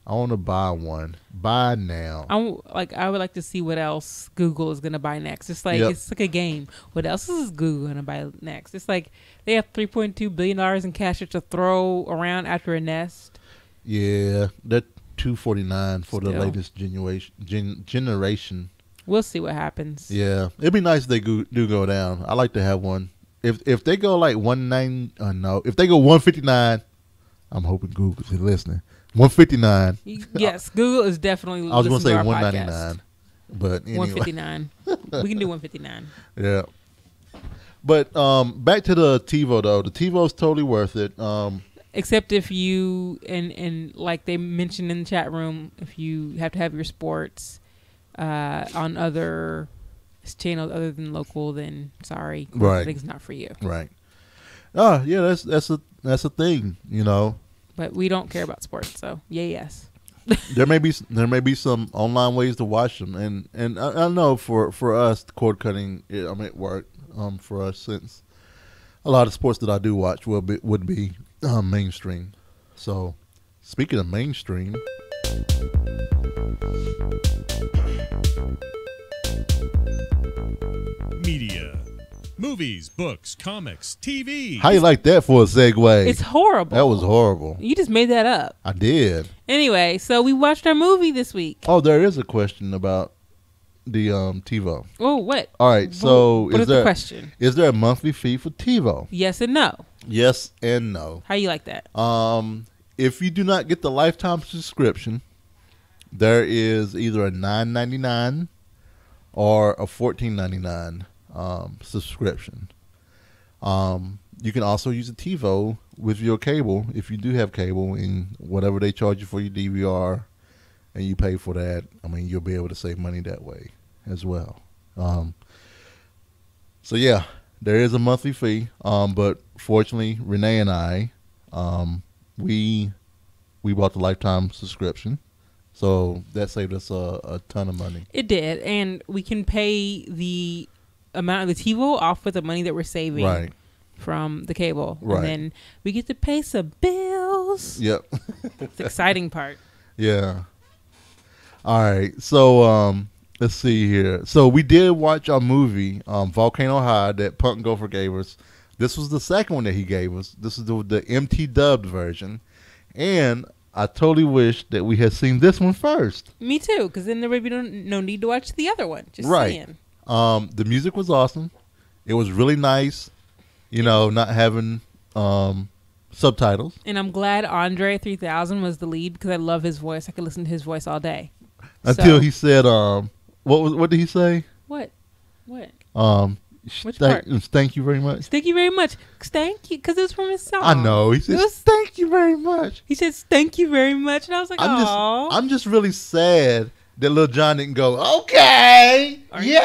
I want to buy one. Buy now. I would like to see what else Google is gonna buy next. It's like Yep. It's like a game. What else is Google gonna buy next? It's like they have $3.2 billion in cash to throw around after a Nest. Yeah, that $249 for the Still. latest generation. We'll see what happens. Yeah, it'd be nice if they do go down. I like to have one. If they go like 190, no, if they go 159, I'm hoping Google's listening. 159. Yes, Google is definitely. I was going to say listening our 199, but anyway. 159. We can do 159. Yeah. But back to the TiVo though. The TiVo is totally worth it. Except if you and like they mentioned in the chat room, if you have to have your sports on other channels other than local, then sorry, Right. I think it's not for you. Right. Oh yeah, that's a thing, you know. But we don't care about sports, so yes. there may be some online ways to watch them, and I know for us cord cutting, it worked for us, since a lot of sports that I do watch would be mainstream. So speaking of mainstream, Media. Movies, books, comics, TV. how you like that for a segue? It's horrible. That was horrible. You just made that up. I did. Anyway, so we watched our movie this week. Oh, there is a question about the TiVo. Oh, what? All right, so what is the question? Is there a monthly fee for TiVo? Yes and no. Yes and no. How you like that? If you do not get the lifetime subscription, there is either a $9.99 or a $14.99 subscription. You can also use a TiVo with your cable if you do have cable, and whatever they charge you for your DVR, and you pay for that. I mean, you'll be able to save money that way as well. So yeah, there is a monthly fee. But fortunately, Renee and I, we bought the lifetime subscription, so that saved us a ton of money. It did, and we can pay the amount of the TiVo off with the money that we're saving Right. from the cable, Right. and then we get to pay some bills. Yep. It's the exciting part. Yeah. All right. So let's see here. So we did watch our movie, Volcano High, that Punkgopher gave us. This was the second one that he gave us. This is the MT dubbed version, and I totally wish that we had seen this one first. Me too, because then there would be no need to watch the other one. Just Right. saying. The music was awesome. It was really nice, not having subtitles. And I'm glad Andre 3000 was the lead because I love his voice. I could listen to his voice all day. Until So- he said, what did he say? What? Which Thank part? Thank you very much. Thank you very much. Thank you, because it was from his song. I know. He said, It was- thank you very much. He says, thank you very much. And I was like, oh. I'm just really sad that Lil Jon didn't go, okay, Or, yeah.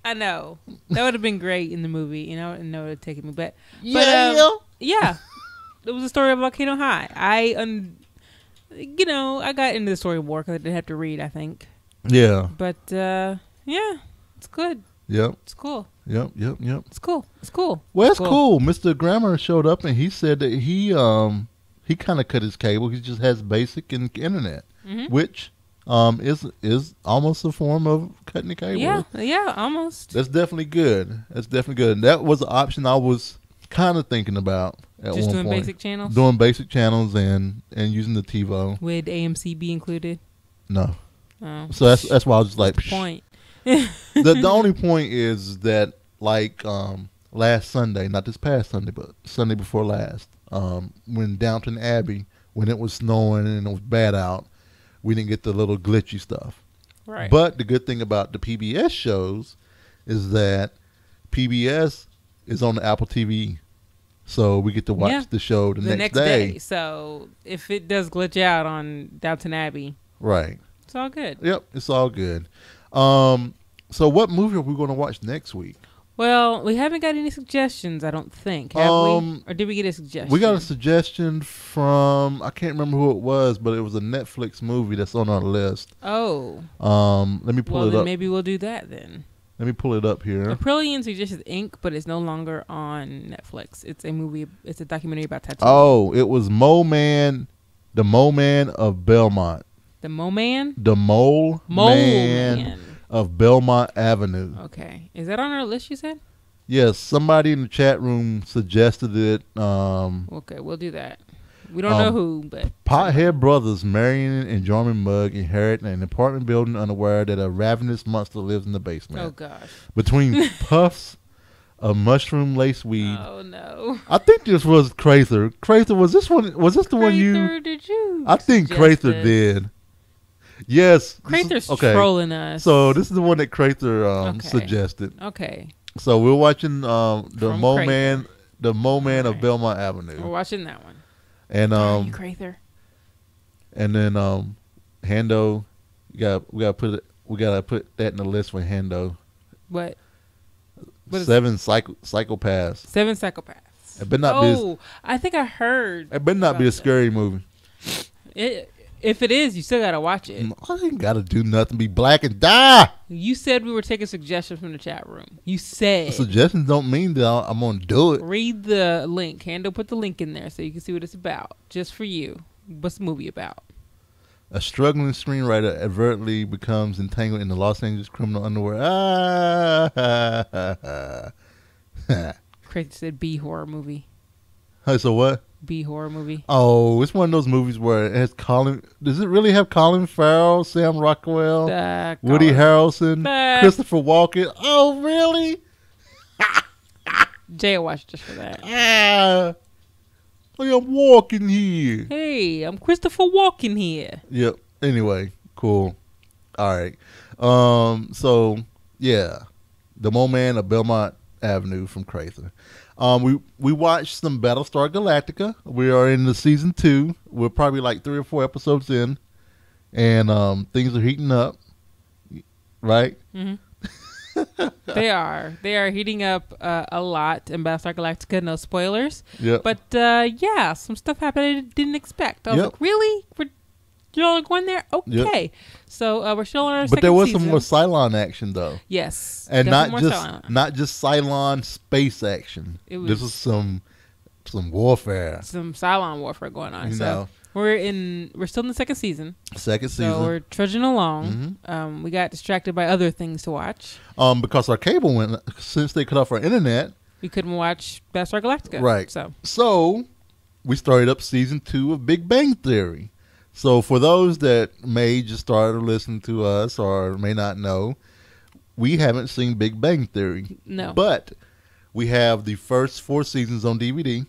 I know. That would have been great in the movie. I wouldn't know it would have taken me. But Yeah. yeah. It was a story of Volcano High. I got into the story more because I didn't have to read, I think. Yeah. But, yeah, it's good. Yep. It's cool. Yep. It's cool. It's cool. Well, it's cool. Mr. Grammer showed up and he said that he kind of cut his cable. He just has basic internet, which is almost a form of cutting the cable. Yeah, almost. That's definitely good. That was an option I was kind of thinking about at Just one doing point. basic channels? Doing basic channels and using the TiVo. Would AMC be included? No. Oh. So that's why I was just like, Point. the only point is that like last Sunday, not this past Sunday, but Sunday before last, when Downton Abbey, when it was snowing and it was bad out, we didn't get the little glitchy stuff. Right. But the good thing about the PBS shows is that PBS is on the Apple TV, so we get to watch the show the next day. So if it does glitch out on Downton Abbey, Right. it's all good. Yep, it's all good. So what movie are we going to watch next week? Well, we haven't got any suggestions, I don't think. Have we? Or did we get a suggestion? We got a suggestion from, I can't remember who it was, but it was a Netflix movie that's on our list. Oh. Let me pull Well, it then up. maybe we'll do that then. Let me pull it up here. Aprillian suggested Inc., but it's no longer on Netflix. It's a movie. It's a documentary about tattoos. Oh, it was Moleman, the Moleman of Belmont. The Moleman? The Moleman Moleman. of Belmont Avenue. Okay. Is that on our list, you said? Yes, somebody in the chat room suggested it. Okay, we'll do that. We don't know who, but Pothead brothers Marion and Jorman Mugg inherit an apartment building unaware that a ravenous monster lives in the basement. oh gosh. Between puffs of mushroom-laced weed. Oh no. I think this was Craythur. Craythur, was this one? Was this the one you? Craythur, did you? I think suggest Craythur it? did. Yes. this is- Craythur's trolling us. So this is the one that Craythur Okay. suggested. Okay. So we're watching the From Moleman, of Alright. Belmont We're Avenue, watching that one. and Darn you, Craythur. and then Hando, we gotta put that in the list for Hando. What is 7 psychopaths. 7 Psychopaths. It better not be. Oh, I think I heard. It better not be a about scary movie. that. If it is, you still gotta watch it. I ain't gotta do nothing. Be black and die. You said we were taking suggestions from the chat room. You said. Suggestions don't mean that I'm gonna do it. Read the link. Hando put the link in there so you can see what it's about. Just for you. What's the movie about? A struggling screenwriter advertently becomes entangled in the Los Angeles criminal underworld. Crazy said B horror movie. Hey, so what? B horror movie. Oh, it's one of those movies where it has Colin. Does it really have Colin Farrell, Sam Rockwell, Woody Harrelson, Christopher Walken? Oh, really? Jay will watch just for that. I'm walking here. Hey, I'm Christopher Walken here. Yep. Anyway, cool. All right. So yeah, the Moleman of Belmont Avenue from Craythur. We watched some Battlestar Galactica. We are in the season 2. We're probably like 3 or 4 episodes in, and things are heating up. Right? Mm-hmm. They are heating up a lot in Battlestar Galactica. No spoilers. Yep. But yeah, some stuff happened I didn't expect. I was like, really? You're all going there? Okay. Yep. So we're still on our But second there was season. some more Cylon action though. Yes. And not definitely more just Cylon. not just Cylon space action. This was some warfare. Some Cylon warfare going on. You So know. we're still in the second season. Second season. So we're trudging along. We got distracted by other things to watch. Because our cable went, since they cut off our internet. We couldn't watch Battlestar Galactica. Right. So we started up season 2 of Big Bang Theory. So for those that may just start listening to us or may not know, we haven't seen Big Bang Theory. No. But we have the first 4 seasons on DVD,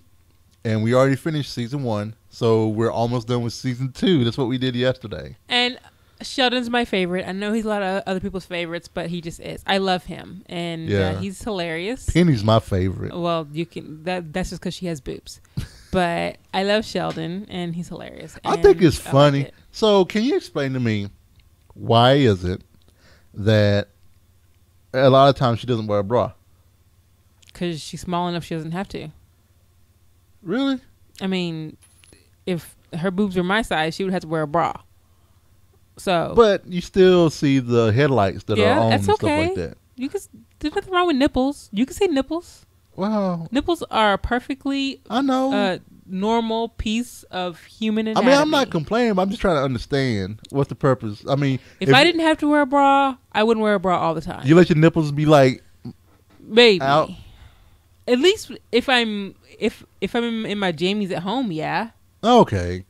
and we already finished season 1. So we're almost done with season 2. That's what we did yesterday. And Sheldon's my favorite. I know he's a lot of other people's favorites, but he just is. I love him, and he's hilarious. Penny's my favorite. Well, you can. That's just because she has boobs. But I love Sheldon, and he's hilarious. I think it's funny. Like it. So can you explain to me why is it that a lot of times she doesn't wear a bra? Because she's small enough, she doesn't have to. Really? I mean, if her boobs were my size, she would have to wear a bra. So, but you still see the headlights that are on that's and stuff okay. like that. You can. There's nothing wrong with nipples. You can say nipples. Wow. Nipples are a perfectly I know normal piece of human I anatomy. mean, I'm not complaining, but I'm just trying to understand what's the purpose. I mean, if I didn't have to wear a bra, I wouldn't wear a bra all the time. You let your nipples be like maybe out? At least if I'm in my jammies at home, yeah. Okay.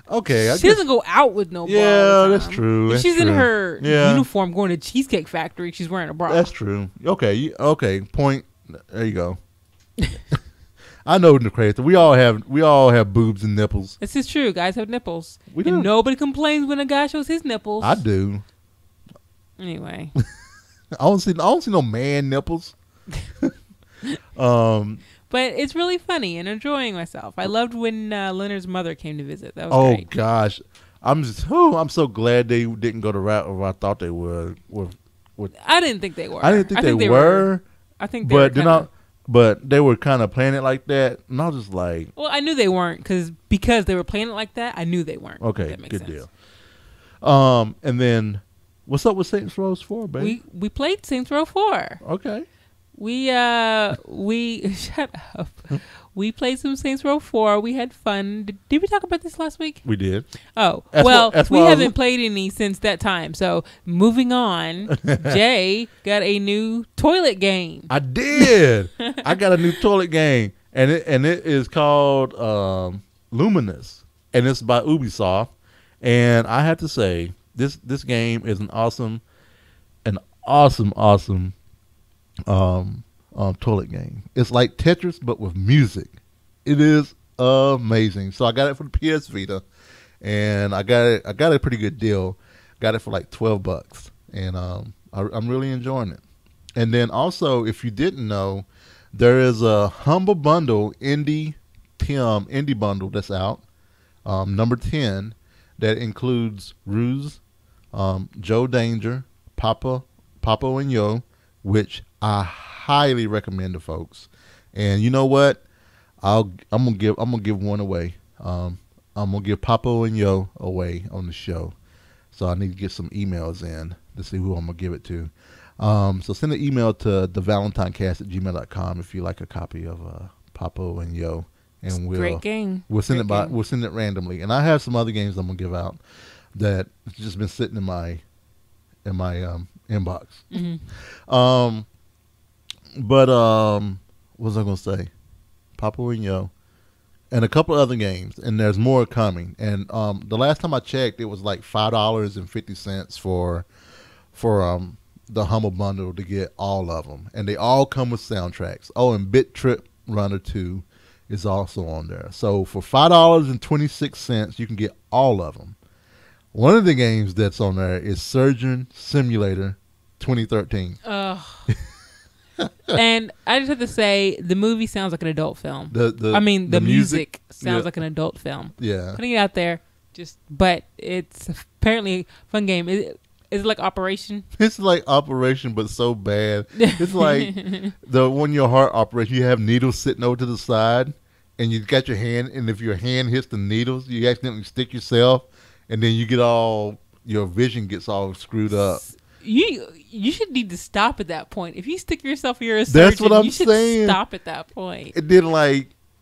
I She doesn't go out with no bra. Yeah, all the that's time. true. If That's she's in true. her Yeah. uniform going to Cheesecake Factory, she's wearing a bra. That's true. Okay. Point. There you go. I know the Craythur. We all have boobs and nipples. This is true. Guys have nipples. We do. And nobody complains when a guy shows his nipples. I do. Anyway. I don't see no man nipples. But it's really funny and enjoying myself. I loved when Leonard's mother came to visit. That was great. Oh gosh, I'm so glad they didn't go the route of I thought they would. I didn't think they were. I didn't think they were. I think they were. But they were kind of playing it like that, and I was just like, Well, I knew they weren't because they were playing it like that. I knew they weren't. okay, That makes good sense. deal. And then what's up with Saints Row 4, baby? We played Saints Row 4. Okay. We shut up. We played some Saints Row 4. We had fun. Did we talk about this last week? We did. Oh, That's well, what we I was- haven't played any since that time. So moving on, Jay got a new toilet game. I did. I got a new toilet game, and it is called Lumines, and it's by Ubisoft. And I have to say, this game is an awesome toilet game. It's like Tetris but with music. It is amazing. So I got it for the PS Vita, and I got a pretty good deal. Got it for like $12, and I'm really enjoying it. And then also, if you didn't know, there is a Humble Bundle indie bundle that's out, number 10, that includes Ruse, Joe Danger, Papa and Yo, which I highly recommend to folks. And you know what? I'm gonna give one away. I'm gonna give Papa and Yo away on the show. So I need to get some emails in to see who I'm gonna give it to. So send an email to the ValentineCast@gmail.com if you like a copy of Papa and Yo, and Great game. We'll send it randomly. And I have some other games I'm gonna give out that has just been sitting in my inbox. Mm-hmm. But what was I gonna say? Papa and Yo, and a couple other games, and there's more coming. And the last time I checked, it was like $5.50 for the Humble Bundle to get all of them, and they all come with soundtracks. Oh, and Bit Trip Runner 2 is also on there. So for $5.26, you can get all of them. One of the games that's on there is Surgeon Simulator 2013. Ugh. And I just have to say, the movie sounds like an adult film. The music sounds like an adult film. Yeah. Putting it out there, but it's apparently a fun game. Is it like Operation? It's like Operation, but so bad. It's like your heart operation, you have needles sitting over to the side, and you got your hand, and if your hand hits the needles, you accidentally stick yourself, and then your vision gets all screwed up. You should need to stop at that point. If you stick yourself, you're a surgeon. That's what I'm saying. You should stop at that point. And then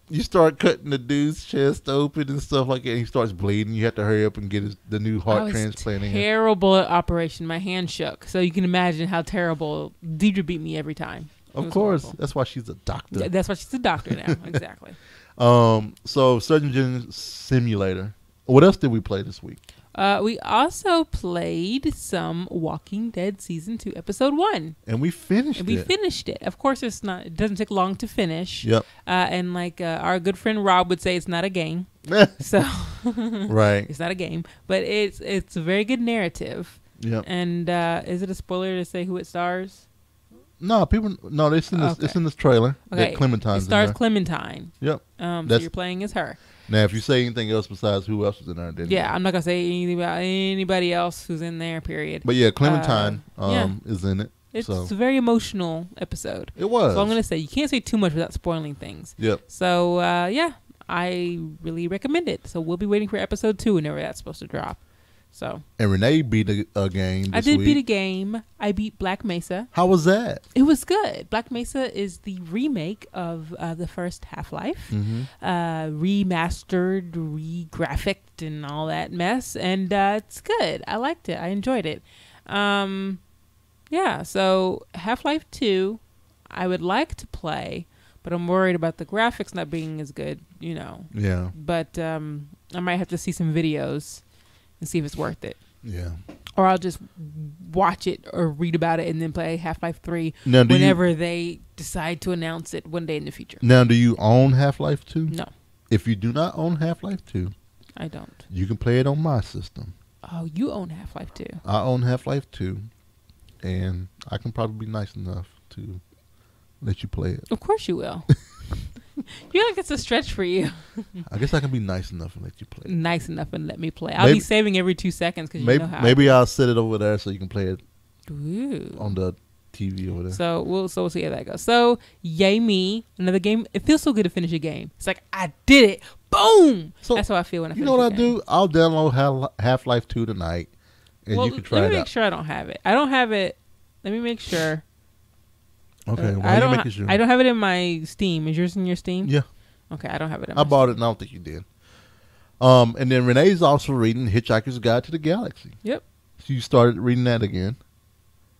you start cutting the dude's chest open and stuff like that. And he starts bleeding. You have to hurry up and get the new heart transplanting. Terrible at Operation. My hand shook. So you can imagine how terrible. Deidre beat me every time. Of course, horrible. That's why she's a doctor. That's why she's a doctor now. Exactly. So Surgeon Simulator. What else did we play this week? We also played some Walking Dead Season 2, Episode 1. And we finished it. Of course, it doesn't take long to finish. Yep. And like our good friend Rob would say, it's not a game. So right. It's not a game. But it's a very good narrative. Yep. And is it a spoiler to say who it stars? No, it's in this trailer. Okay. That Clementine's it stars in there. Clementine. Yep. So you're playing as her. Now, if you say anything else besides who else is in there, then I'm not gonna say anything about anybody else who's in there. Period. But yeah, Clementine is in it. It's a very emotional episode. It was. So I'm gonna say you can't say too much without spoiling things. Yep. So I really recommend it. So we'll be waiting for episode 2 whenever that's supposed to drop. So. And Renee beat a game. I did beat a game. I beat Black Mesa. How was that? It was good. Black Mesa is the remake of the first Half-Life, remastered, re-graphicked, and all that mess. And it's good. I liked it. I enjoyed it. So Half-Life 2, I would like to play, but I'm worried about the graphics not being as good, Yeah. But I might have to see some videos and see if it's worth it. Yeah. Or I'll just watch it or read about it and then play Half-Life 3 now, whenever they decide to announce it one day in the future. Now, do you own Half-Life 2? No. If you do not own Half-Life 2, I don't. you can play it on my system. Oh, you own Half-Life 2. I own Half-Life 2, and I can probably be nice enough to let you play it. Of course you will. You like it's a stretch for you. I guess I can be nice enough and let you play it. Nice enough and let me play. I'll be saving every 2 seconds because you know how. Maybe I'll set it over there so you can play it Ooh. on the TV over there. So we'll see how that goes. So yay me, another game. It feels so good to finish a game. It's like I did it. Boom. So that's how I feel when I finish. You know what I do? I'll download Half-Life 2 tonight, and you can try it out. Let me make sure I don't have it. I don't have it. Let me make sure. Okay, I don't have it in my Steam. Is yours in your Steam? Yeah. Okay, I don't have it in I my bought Steam. it, and I don't think you did. And then Renee's also reading Hitchhiker's Guide to the Galaxy. Yep. So you started reading that again.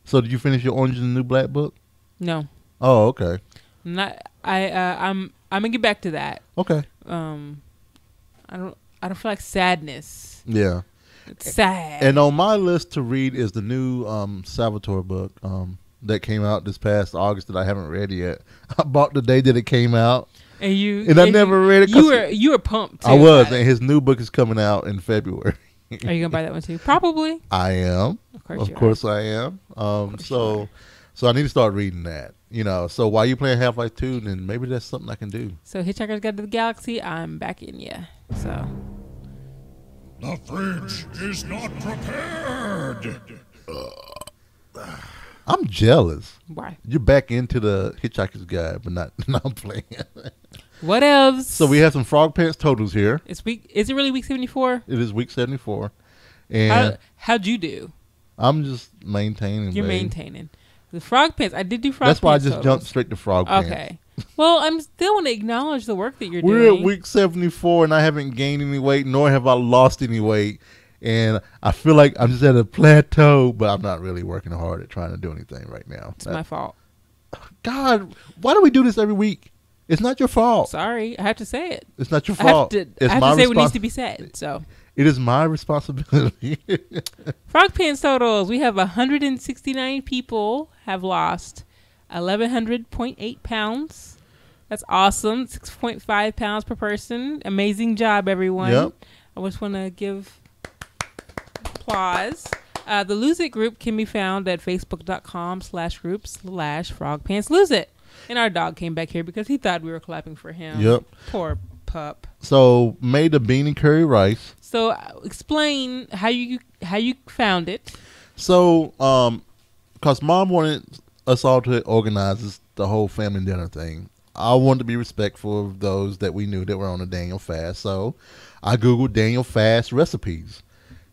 So did you finish your Orange and the New Black book? No. Oh, okay. I'm gonna get back to that. Okay. I don't feel like sadness. Yeah. It's sad. And on my list to read is the new Salvatore book that came out this past August that I haven't read yet. I bought the day that it came out. And I never read it. You were pumped too. I was, and his new book is coming out in February. Are you gonna buy that one too? Probably. I am. Of course I am. So I need to start reading that. So while you playing Half-Life 2, then maybe that's something I can do. So Hitchhiker's Guide to the Galaxy, I'm back in ya. So The fridge is not prepared. I'm jealous. why? You're back into the Hitchhiker's Guide, but not I'm playing. What else? So we have some Frogpants totals here. Is it really week 74? It is week 74. And How'd you do? I'm just maintaining. You're babe. maintaining. The Frogpants, I did do Frogpants. That's why I just totals. jumped straight to Frogpants. Okay. Well, I'm still want to acknowledge the work that you're We're doing. at week 74, and I haven't gained any weight, nor have I lost any weight. And I feel like I'm just at a plateau, but I'm not really working hard at trying to do anything right now. It's my fault. God, why do we do this every week? It's not your fault. Sorry, I have to say it. It's not your I have fault. to It's say my what needs to be said. So, It is my responsibility. Frogpants totals. We have 169 people have lost 1,100.8 pounds. That's awesome. 6.5 pounds per person. Amazing job, everyone. Yep. I just want to give applause. The Lose It group can be found at facebook.com/group/frogpantslose it. And our dog came back here because he thought we were clapping for him. Yep. Poor pup. So made the bean and curry rice. So explain how you found it. So, because Mom wanted us all to organize the whole family dinner thing. I wanted to be respectful of those that we knew that were on a Daniel fast. So I Googled Daniel fast recipes.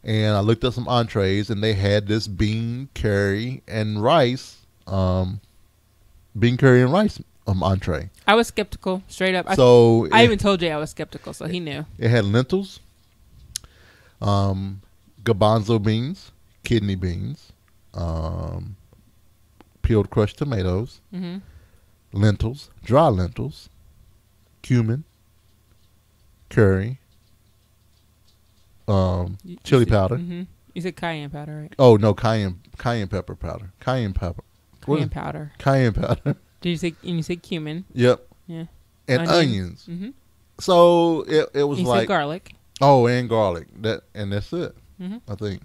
And I looked up some entrees, and they had this bean curry and rice entree. I was skeptical, straight up. So I even told Jay I was skeptical, so he knew. It had lentils, garbanzo beans, kidney beans, peeled crushed tomatoes, lentils, dry lentils, cumin, curry, chili powder. Mm-hmm. You said cayenne powder, right? Oh no, cayenne pepper powder. Cayenne pepper. Cayenne powder. Cayenne powder. Did you say cumin? Yep. Yeah. And onions. Mm-hmm. So it was you like said garlic. Oh, and garlic. That's it. I think.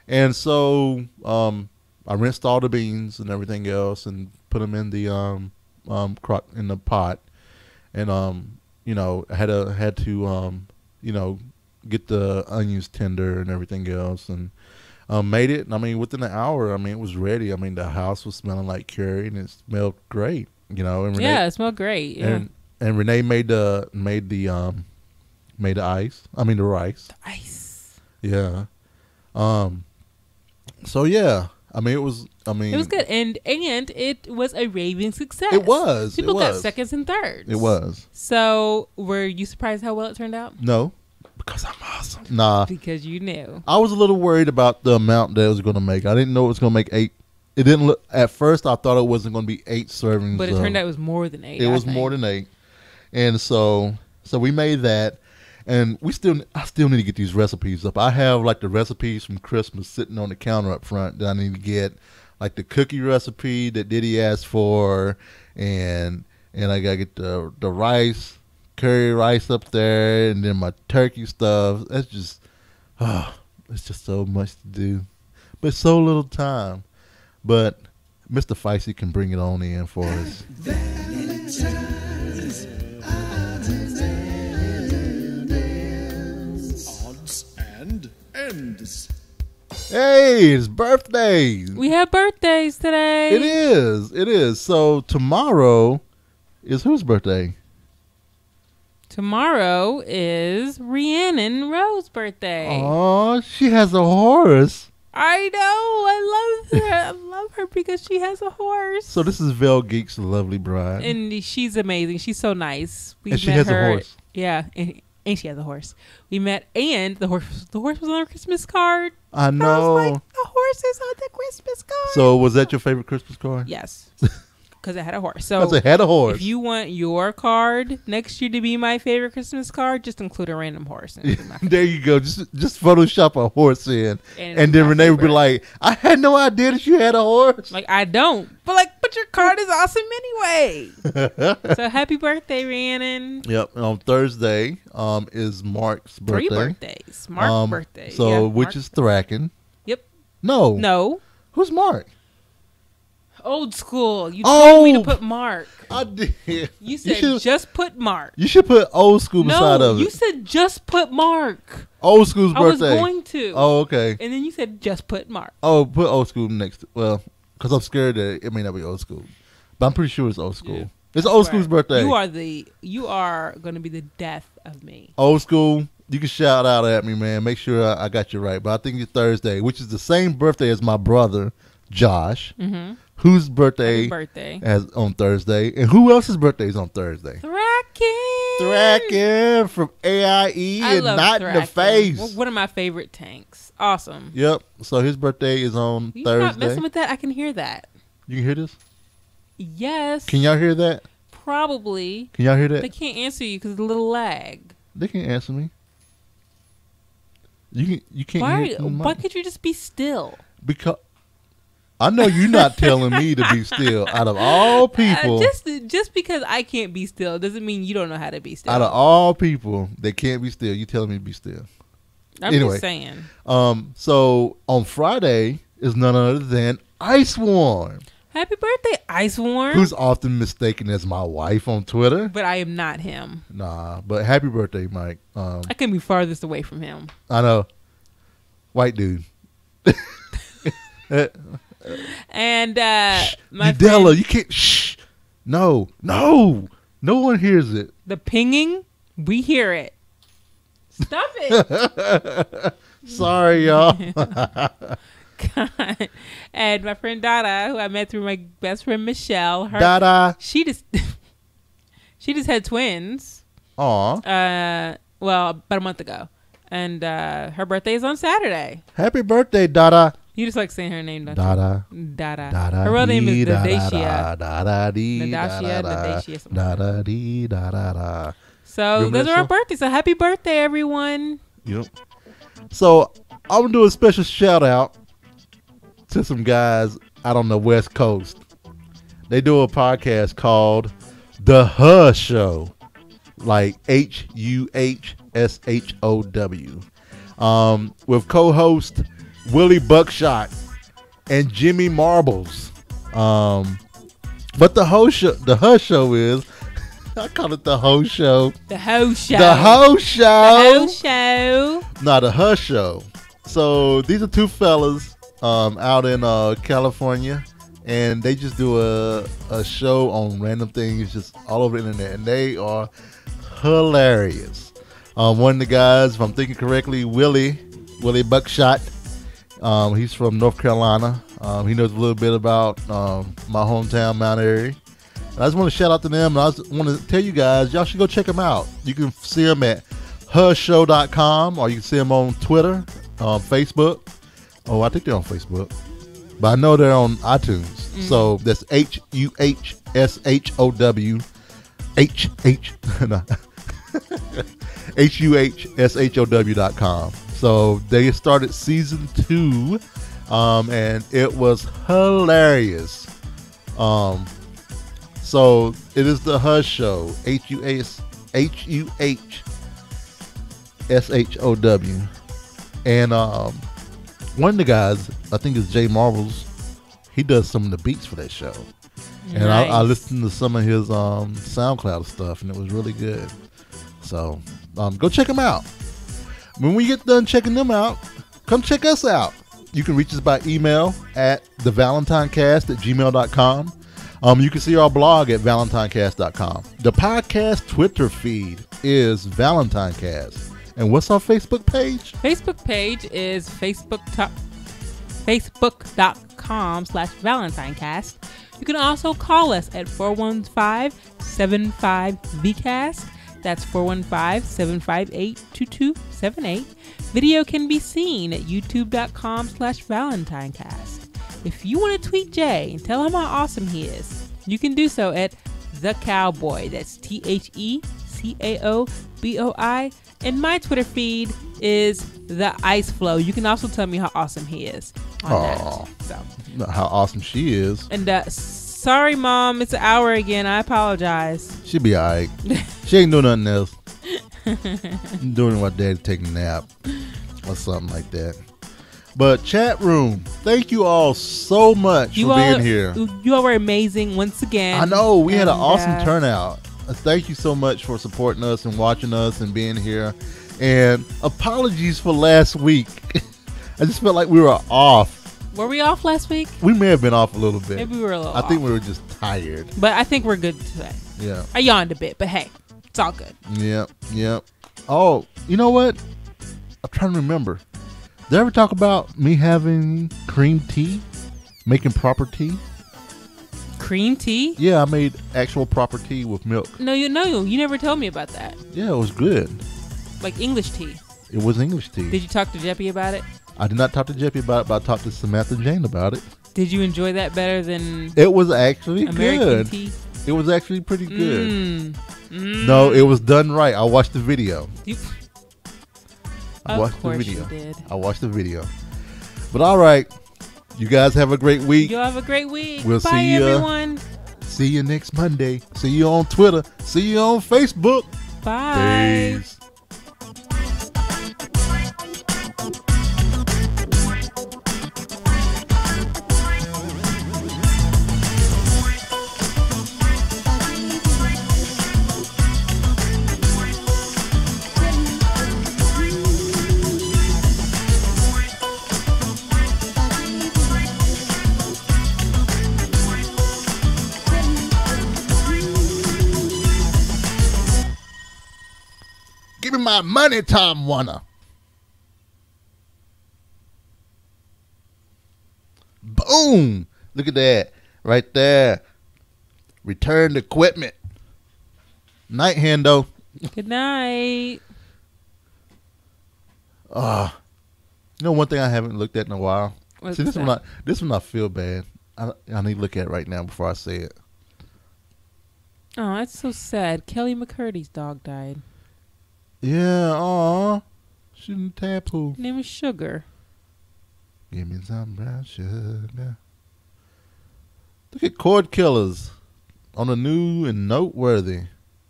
And so I rinsed all the beans and everything else and put them in the in the pot, and I had to get the onions tender and everything else, and made it. I mean, within an hour, it was ready. I mean, the house was smelling like curry, and it smelled great. And Renee, it smelled great. Yeah. And Renee made the ice. I mean, the rice. The ice. Yeah. So yeah. It was good, and it was a raving success. It was. People got seconds and thirds. It was. So, were you surprised how well it turned out? No, because I'm awesome. Nah, because you knew. I was a little worried about the amount that it was going to make. I didn't know it was going to make 8. It didn't look at first. I thought it wasn't going to be 8 servings, but it turned out it was more than 8. It was more than 8, and so we made that. And I still need to get these recipes up. I have like the recipes from Christmas sitting on the counter up front that I need to get, like the cookie recipe that Diddy asked for, and I gotta get the rice, curry rice up there, and then my turkey stuff. That's just, it's just so much to do, but so little time. But Mr. Feisty can bring it on in for us. Ends. Hey, it's birthdays. We have birthdays today. It is. So tomorrow is whose birthday? Tomorrow is Rhiannon Rowe's birthday. Oh, she has a horse. I know. I love her. I love her because she has a horse. So this is Vel Geek's lovely bride. And she's amazing. She's so nice. And she has a horse. Yeah. And she has a horse. We met, and the horse was on her Christmas card. I know. I was like, the horse is on the Christmas card. So was that your favorite Christmas card? Yes. because it had a horse. So Because it had a horse. if you want your card next year to be my favorite Christmas card, just include a random horse. And it'll be my favorite. There you go. Just Photoshop a horse in, And and then my Renee would be favorite. like, "I had no idea that you had a horse." Like, I don't. But your card is awesome anyway. So happy birthday, Rhiannon. Yep. And on Thursday, is Mark's birthday. 3 birthdays. Mark's birthday. So Yeah, which Mark. is Thraken? Yep. No. No. Who's Mark? Old school. You told me to put Mark. I did. You said should- just put Mark. You should put old school beside No, of you it. said just put Mark. Old school's I was birthday. going to. Oh, okay. And then you said just put Mark. Oh, put old school next. Well, because I'm scared that it may not be old school, but I'm pretty sure it's old school. Yeah. It's old school's birthday. You are going to be the death of me. Old school. You can shout out at me, man. Make sure I got you right. But I think it's Thursday, which is the same birthday as my brother, Josh, Mm-hmm. whose birthday Happy birthday. is on Thursday. And who else's birthday is on Thursday? Thraken. Thraken from AIE I and love Not in the Thraken. Face. One of my favorite tanks. Awesome. Yep. So his birthday is on You're not Thursday. messing with that. I can hear that. You can hear this? Yes. Can y'all hear that? Probably. Can y'all hear that? They can't answer you because of the little lag. They can answer me. You can't Why? hear it. Why can't you just be still? Because I know you're not telling me to be still. Out of all people, Just because I can't be still doesn't mean you don't know how to be still. out of all people that can't be still, you telling me to be still. I'm anyway. just saying. So on Friday is none other than Ice Warm, Happy birthday, Ice Warm. who's often mistaken as my wife on Twitter. But I am not him. Nah, but happy birthday, Mike. I can be farthest away from him. I know, white dude. And my Udella, friend, you can't. Shh. No one hears it. the pinging, we hear it. Stop it. Sorry, y'all. God. And my friend Dada, who I met through my best friend Michelle, Dada. she just had twins. Aw. Well, about a month ago, and her birthday is on Saturday. Happy birthday, Dada. You just like saying her name, don't you? Dada. Dada. Dada. Her real name is Nadacia. Nadacia. Dada. Nadacia, Nadacia, something like Dada. Dada. So Remember those that are our song? birthdays. So happy birthday, everyone. Yep. So I'm gonna do a special shout out to some guys out on the West Coast. They do a podcast called The Huh Show, like HUHSHOW, with co-host Willie Buckshot and Jimmy Marbles. But the Huh Show is, I call it the Ho Show. The Ho Show. The Ho Show. The Ho Show. No, the Hush Show. So these are two fellas out in California, and they just do a show on random things just all over the internet, and they are hilarious. One of the guys, if I'm thinking correctly, Willie Buckshot. He's from North Carolina. He knows a little bit about my hometown, Mount Airy. I just want to shout out to them, and I just want to tell you guys, y'all should go check them out. You can see them at hushshow.com, or you can see them on Twitter, Facebook. Oh, I think they're on Facebook, but I know they're on iTunes. So that's HUHSHOW.com. So they started season 2, and it was hilarious. So it is the Hush Show, HUHSHOW, and one of the guys, I think it's Jay Marbles, he does some of the beats for that show, and I Nice. listened to some of his SoundCloud stuff, and it was really good. So go check him out. When we get done checking them out, come check us out. You can reach us by email at thevalentinecast@gmail.com. You can see our blog at ValentineCast.com. The podcast Twitter feed is ValentineCast. And what's our Facebook page? Facebook page is facebook.com/ValentineCast. You can also call us at 415-75-VCAST. That's 415-758-2278. Video can be seen at youtube.com/ValentineCast. If you want to tweet Jay and tell him how awesome he is, you can do so at The Cowboy. That's TheCaoboi. And my Twitter feed is The Ice Flow. You can also tell me how awesome he is on that. So. How awesome she is. And sorry, Mom, it's an hour again. I apologize. She be alright. She ain't doing nothing else. Doing what daddy taking a nap or something like that. But chat room, thank you all so much for being here. You all were amazing once again. I know we had an awesome turnout. Thank you so much for supporting us and watching us and being here. And apologies for last week. I just felt like we were off. Were we off last week? We may have been off a little bit. Maybe we were a little I think we were just tired. But I think we're good today. Yeah. I yawned a bit, but hey, it's all good. Yep. Oh, you know what? I'm trying to remember. Did I ever talk about me having cream tea? Making proper tea? Cream tea? Yeah, I made actual proper tea with milk. No, you never told me about that. Yeah, it was good. Like English tea. It was English tea. Did you talk to Jeppy about it? I did not talk to Jeppy about it, but I talked to Samantha Jane about it. Did you enjoy that better than It was actually American good. tea? It was actually pretty good. No, it was done right. I watched the video. I watched the video. I watched the video. But all right, you guys have a great week. You have a great week. We'll Bye, see you, everyone. See you next Monday. See you on Twitter. See you on Facebook. Bye. Peace. Give me my money, Tom Warner. Boom. Look at that. Right there. Returned equipment. Night, Hendo. Good night. You know one thing I haven't looked at in a while? What's See, this that? one I feel bad. I need to look at it right now before I say it. Oh, that's so sad. Kelly McCurdy's dog died. Yeah, aw. She's in the tadpole. Her name is Sugar. Give me some brown sugar. Look at Cord Killers on the new and noteworthy.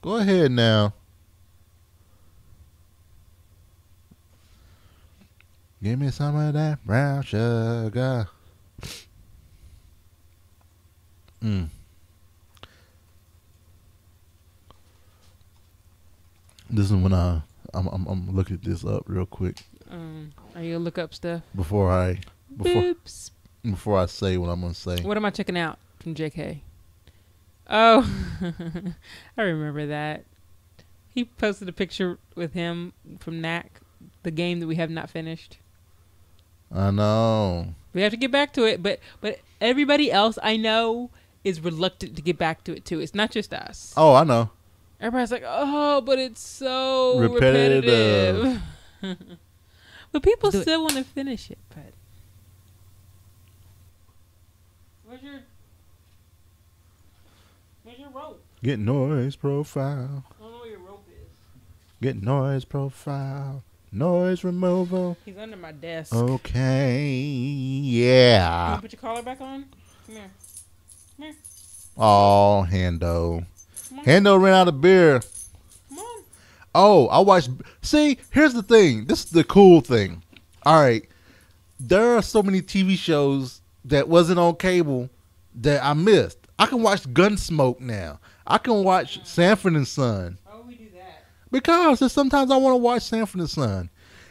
Go ahead now. Give me some of that brown sugar. This is when I'm looking this up real quick. Are you gonna look up stuff? Before I say what I'm gonna say. What am I checking out from JK? Oh, I remember that. He posted a picture with him from Knack, the game that we have not finished. I know. We have to get back to it, but everybody else I know is reluctant to get back to it too. It's not just us. Oh, I know. Everybody's like, oh, but it's so Repetitive. But people still want to finish it. But where's your rope? Get noise profile. I don't know where your rope is. Get noise profile. Noise removal. He's under my desk. Okay. You Yeah. want to put your collar back on? Come here. Come here. Oh, Hendo. Come on. Hendo ran out of beer. Come on. Oh, I watched. See, here's the thing. This is the cool thing. All right. There are so many TV shows that wasn't on cable that I missed. I can watch Gunsmoke now. I can watch Sanford and Son. Why would we do that? Because sometimes I want to watch Sanford and Son.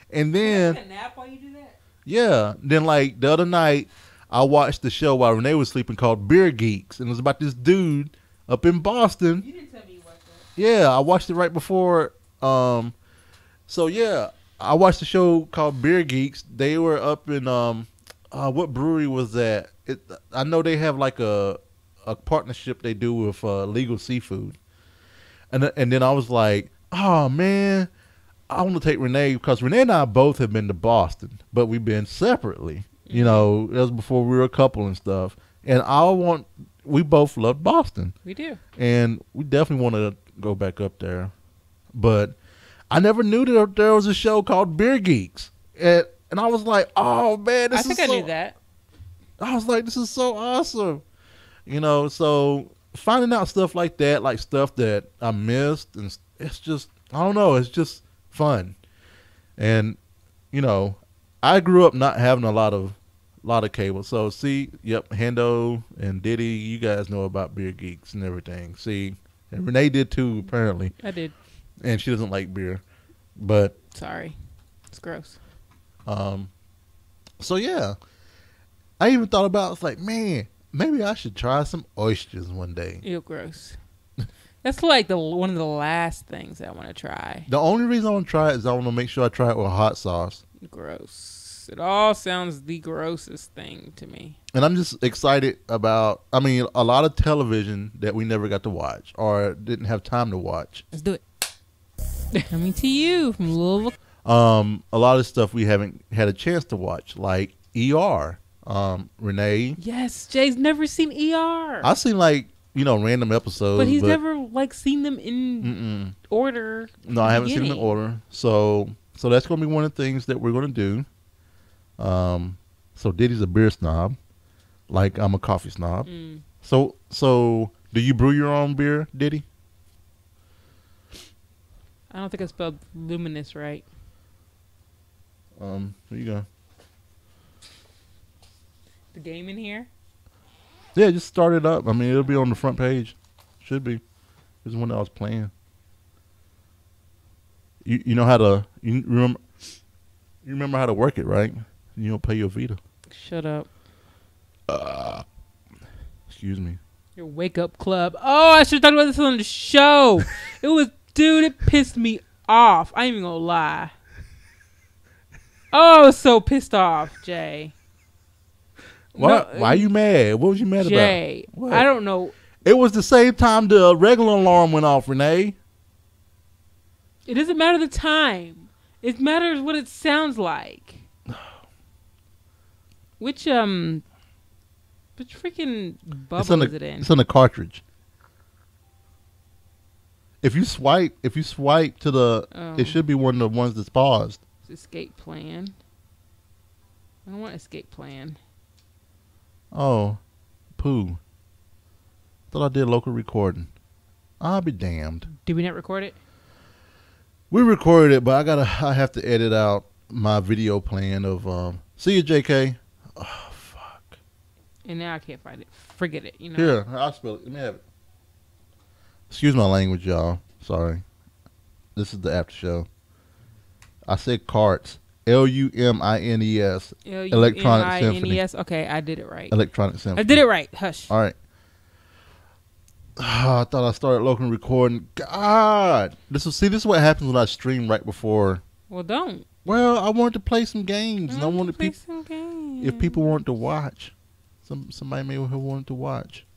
And then, Can I take a nap while you do that? yeah. Then, like, the other night, I watched the show while Renee was sleeping called Beer Geeks. And it was about this dude up in Boston. You didn't tell me you watched that. Yeah, I watched it right before. So, yeah, I watched the show called Beer Geeks. They were up in, what brewery was that? I know they have, like, a partnership they do with Legal Seafood. And then I was like, oh, man, I want to take Renee, because Renee and I both have been to Boston, but we've been separately. You know, that was before we were a couple and stuff. And I want we both love Boston, We do. and we definitely want to go back up there. But I never knew that there was a show called Beer Geeks, and I was like, oh man, I think I knew that. I was like, this is so awesome, So finding out stuff like that, like stuff that I missed, and it's just, I don't know, it's just fun. And I grew up not having a lot of cable. So see, yep, Hendo and Diddy, you guys know about Beer Geeks and everything. See, and Renee did too, apparently. I did. And she doesn't like beer, but Sorry, it's gross. So yeah, I even thought about, it's like, man, maybe I should try some oysters one day. Ew, gross. That's like one of the last things I want to try. The only reason I want to try it is I want to make sure I try it with hot sauce. Gross. It all sounds the grossest thing to me. And I'm just excited about, a lot of television that we never got to watch or didn't have time to watch. Let's do it. Coming to you from Louisville. A lot of stuff we haven't had a chance to watch, like ER. Renee. Yes, Jay's never seen ER. I've seen random episodes. But he's never seen them in order. No, I haven't seen them in order. So that's going to be one of the things that we're going to do. So Diddy's a beer snob, like I'm a coffee snob. So do you brew your own beer, Diddy? I don't think I spelled luminous right. Here you go. The game in here? Yeah, just start it up. It'll be on the front page. Should be. This is one that I was playing. You know how to you remember how to work it, right? You don't pay your Vita. Shut up. Excuse me. Your wake up club. Oh, I should have talked about this on the show. It pissed me off. I ain't even gonna lie. Oh, I was so pissed off, Jay. Why are you mad? What was you mad Jay, about? What? I don't know. It was the same time the regular alarm went off, Renee. It doesn't matter the time. It matters what it sounds like. Which freaking bubble is it in? It's on the cartridge. If you swipe to the, it should be one of the ones that's paused. It's escape plan. I don't want escape plan. Oh, poo. Thought I did local recording. I'll be damned. Did we not record it? We recorded it, but I have to edit out my video plan of see you, JK. Oh fuck. And now I can't find it. Forget it. Here, I'll spell it. Let me have it. Excuse my language, y'all. Sorry. This is the after show. I said carts. Lumines. Electronic Symphony. Okay, I did it right. Electronic Symphony. I did it right. Hush. All right. I thought I started local recording. God, this is what happens when I stream right before. Well, don't. Well, I wanted to play some games, and I wanted play people. some games. If people wanted to watch, somebody maybe who wanted to watch.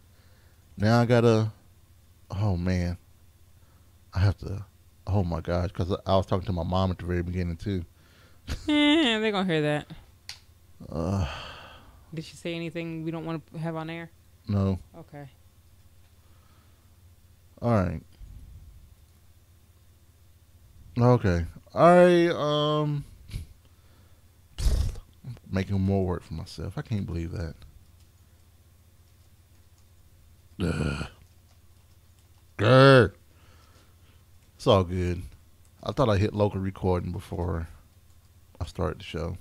Now I gotta. Oh man, I have to. Oh my gosh, because I was talking to my mom at the very beginning too. They're gonna hear that. Did she say anything we don't want to have on air? No. Okay. All right. Okay. All right. Making more work for myself. I can't believe that. Grr. It's all good. I thought I hit local recording before I started the show.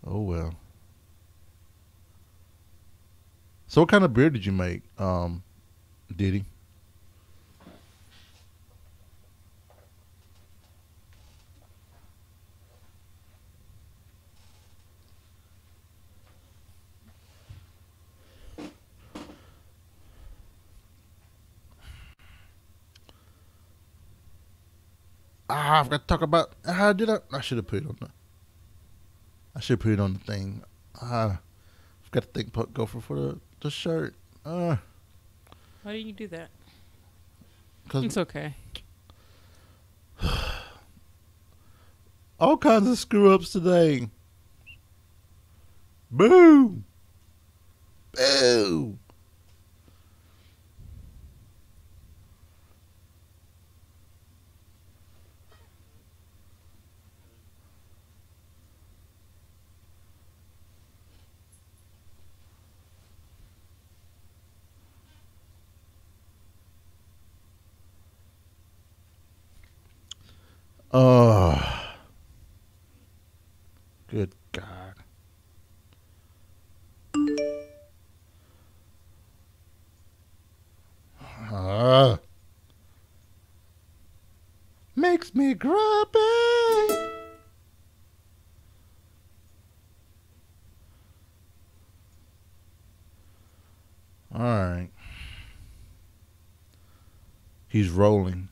Oh well. So what kind of beer did you make, Diddy? I forgot to talk about how did I should have put it on the thing. I forgot to thank Punkgopher for the shirt. Why didn't you do that? Cause it's okay. All kinds of screw ups today. Boo! Boo. Oh, good God. Makes me grumpy. All right. He's rolling.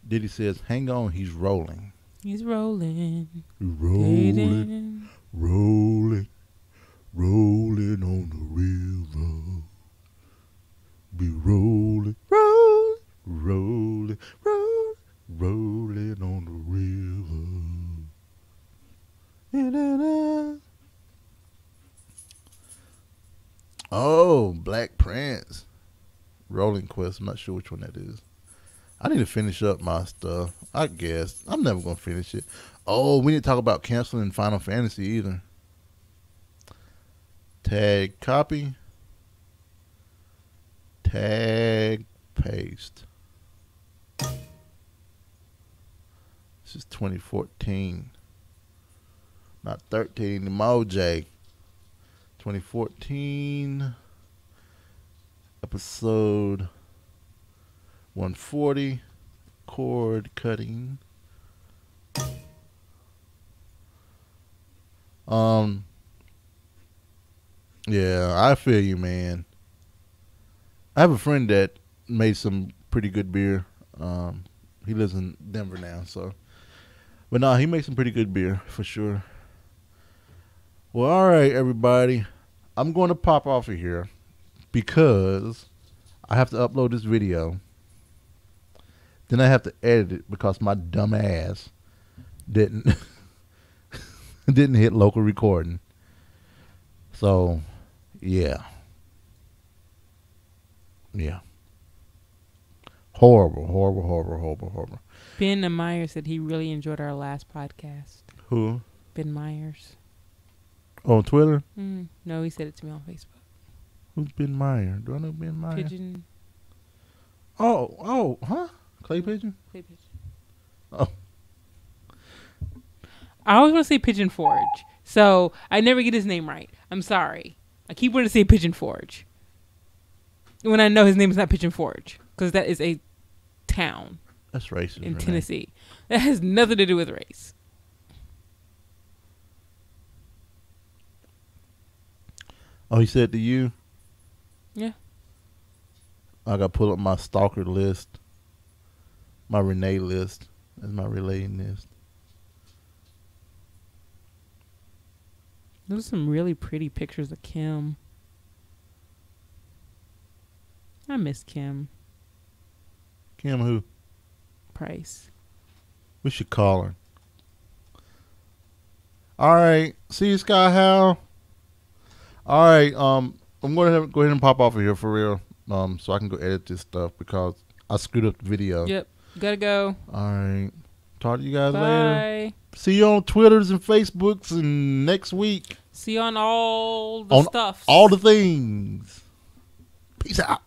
Diddy says, hang on, he's rolling. He's rolling. Rolling, rolling, rolling on the river. Be rolling, rolling, rolling, rolling, rolling on the river. Oh, Black Prince. Rolling Quest. I'm not sure which one that is. I need to finish up my stuff. I guess. I'm never going to finish it. Oh, we need to talk about canceling Final Fantasy either. Tag copy. Tag paste. This is 2014. Not 13. Emoji. 2014. Episode 140, cord cutting. Yeah, I feel you, man. I have a friend that made some pretty good beer. He lives in Denver now, so. But no, he makes some pretty good beer for sure. Well, all right, everybody. I'm going to pop off of here because I have to upload this video. Then I have to edit it because my dumb ass didn't didn't hit local recording. So, yeah. Yeah. Horrible, horrible, horrible, horrible, horrible. Ben Myers said he really enjoyed our last podcast. Who? Ben Myers. On Twitter? No, he said it to me on Facebook. Who's Ben Meyer? Do I know Ben Meyer? Pigeon. Oh, huh? Clay Pigeon? Clay Pigeon. Oh. I always want to say Pigeon Forge, so I never get his name right. I'm sorry. I keep wanting to say Pigeon Forge when I know his name is not Pigeon Forge, because that is a town. That's racist. In Renee. Tennessee. That has nothing to do with race. Oh, he said to you? Yeah. I got to pull up my stalker list. My Renee list. That's my relating list. Those are some really pretty pictures of Kim. I miss Kim Kim who? Price. We should call her. All right. See you, Sky Hal. All right. I'm going to go ahead and pop off of here for real. So I can go edit this stuff because I screwed up the video. Yep. Gotta go. All right. Talk to you guys later. Bye. See you on Twitters and Facebooks and next week. See you on all the stuff. All the things. Peace out.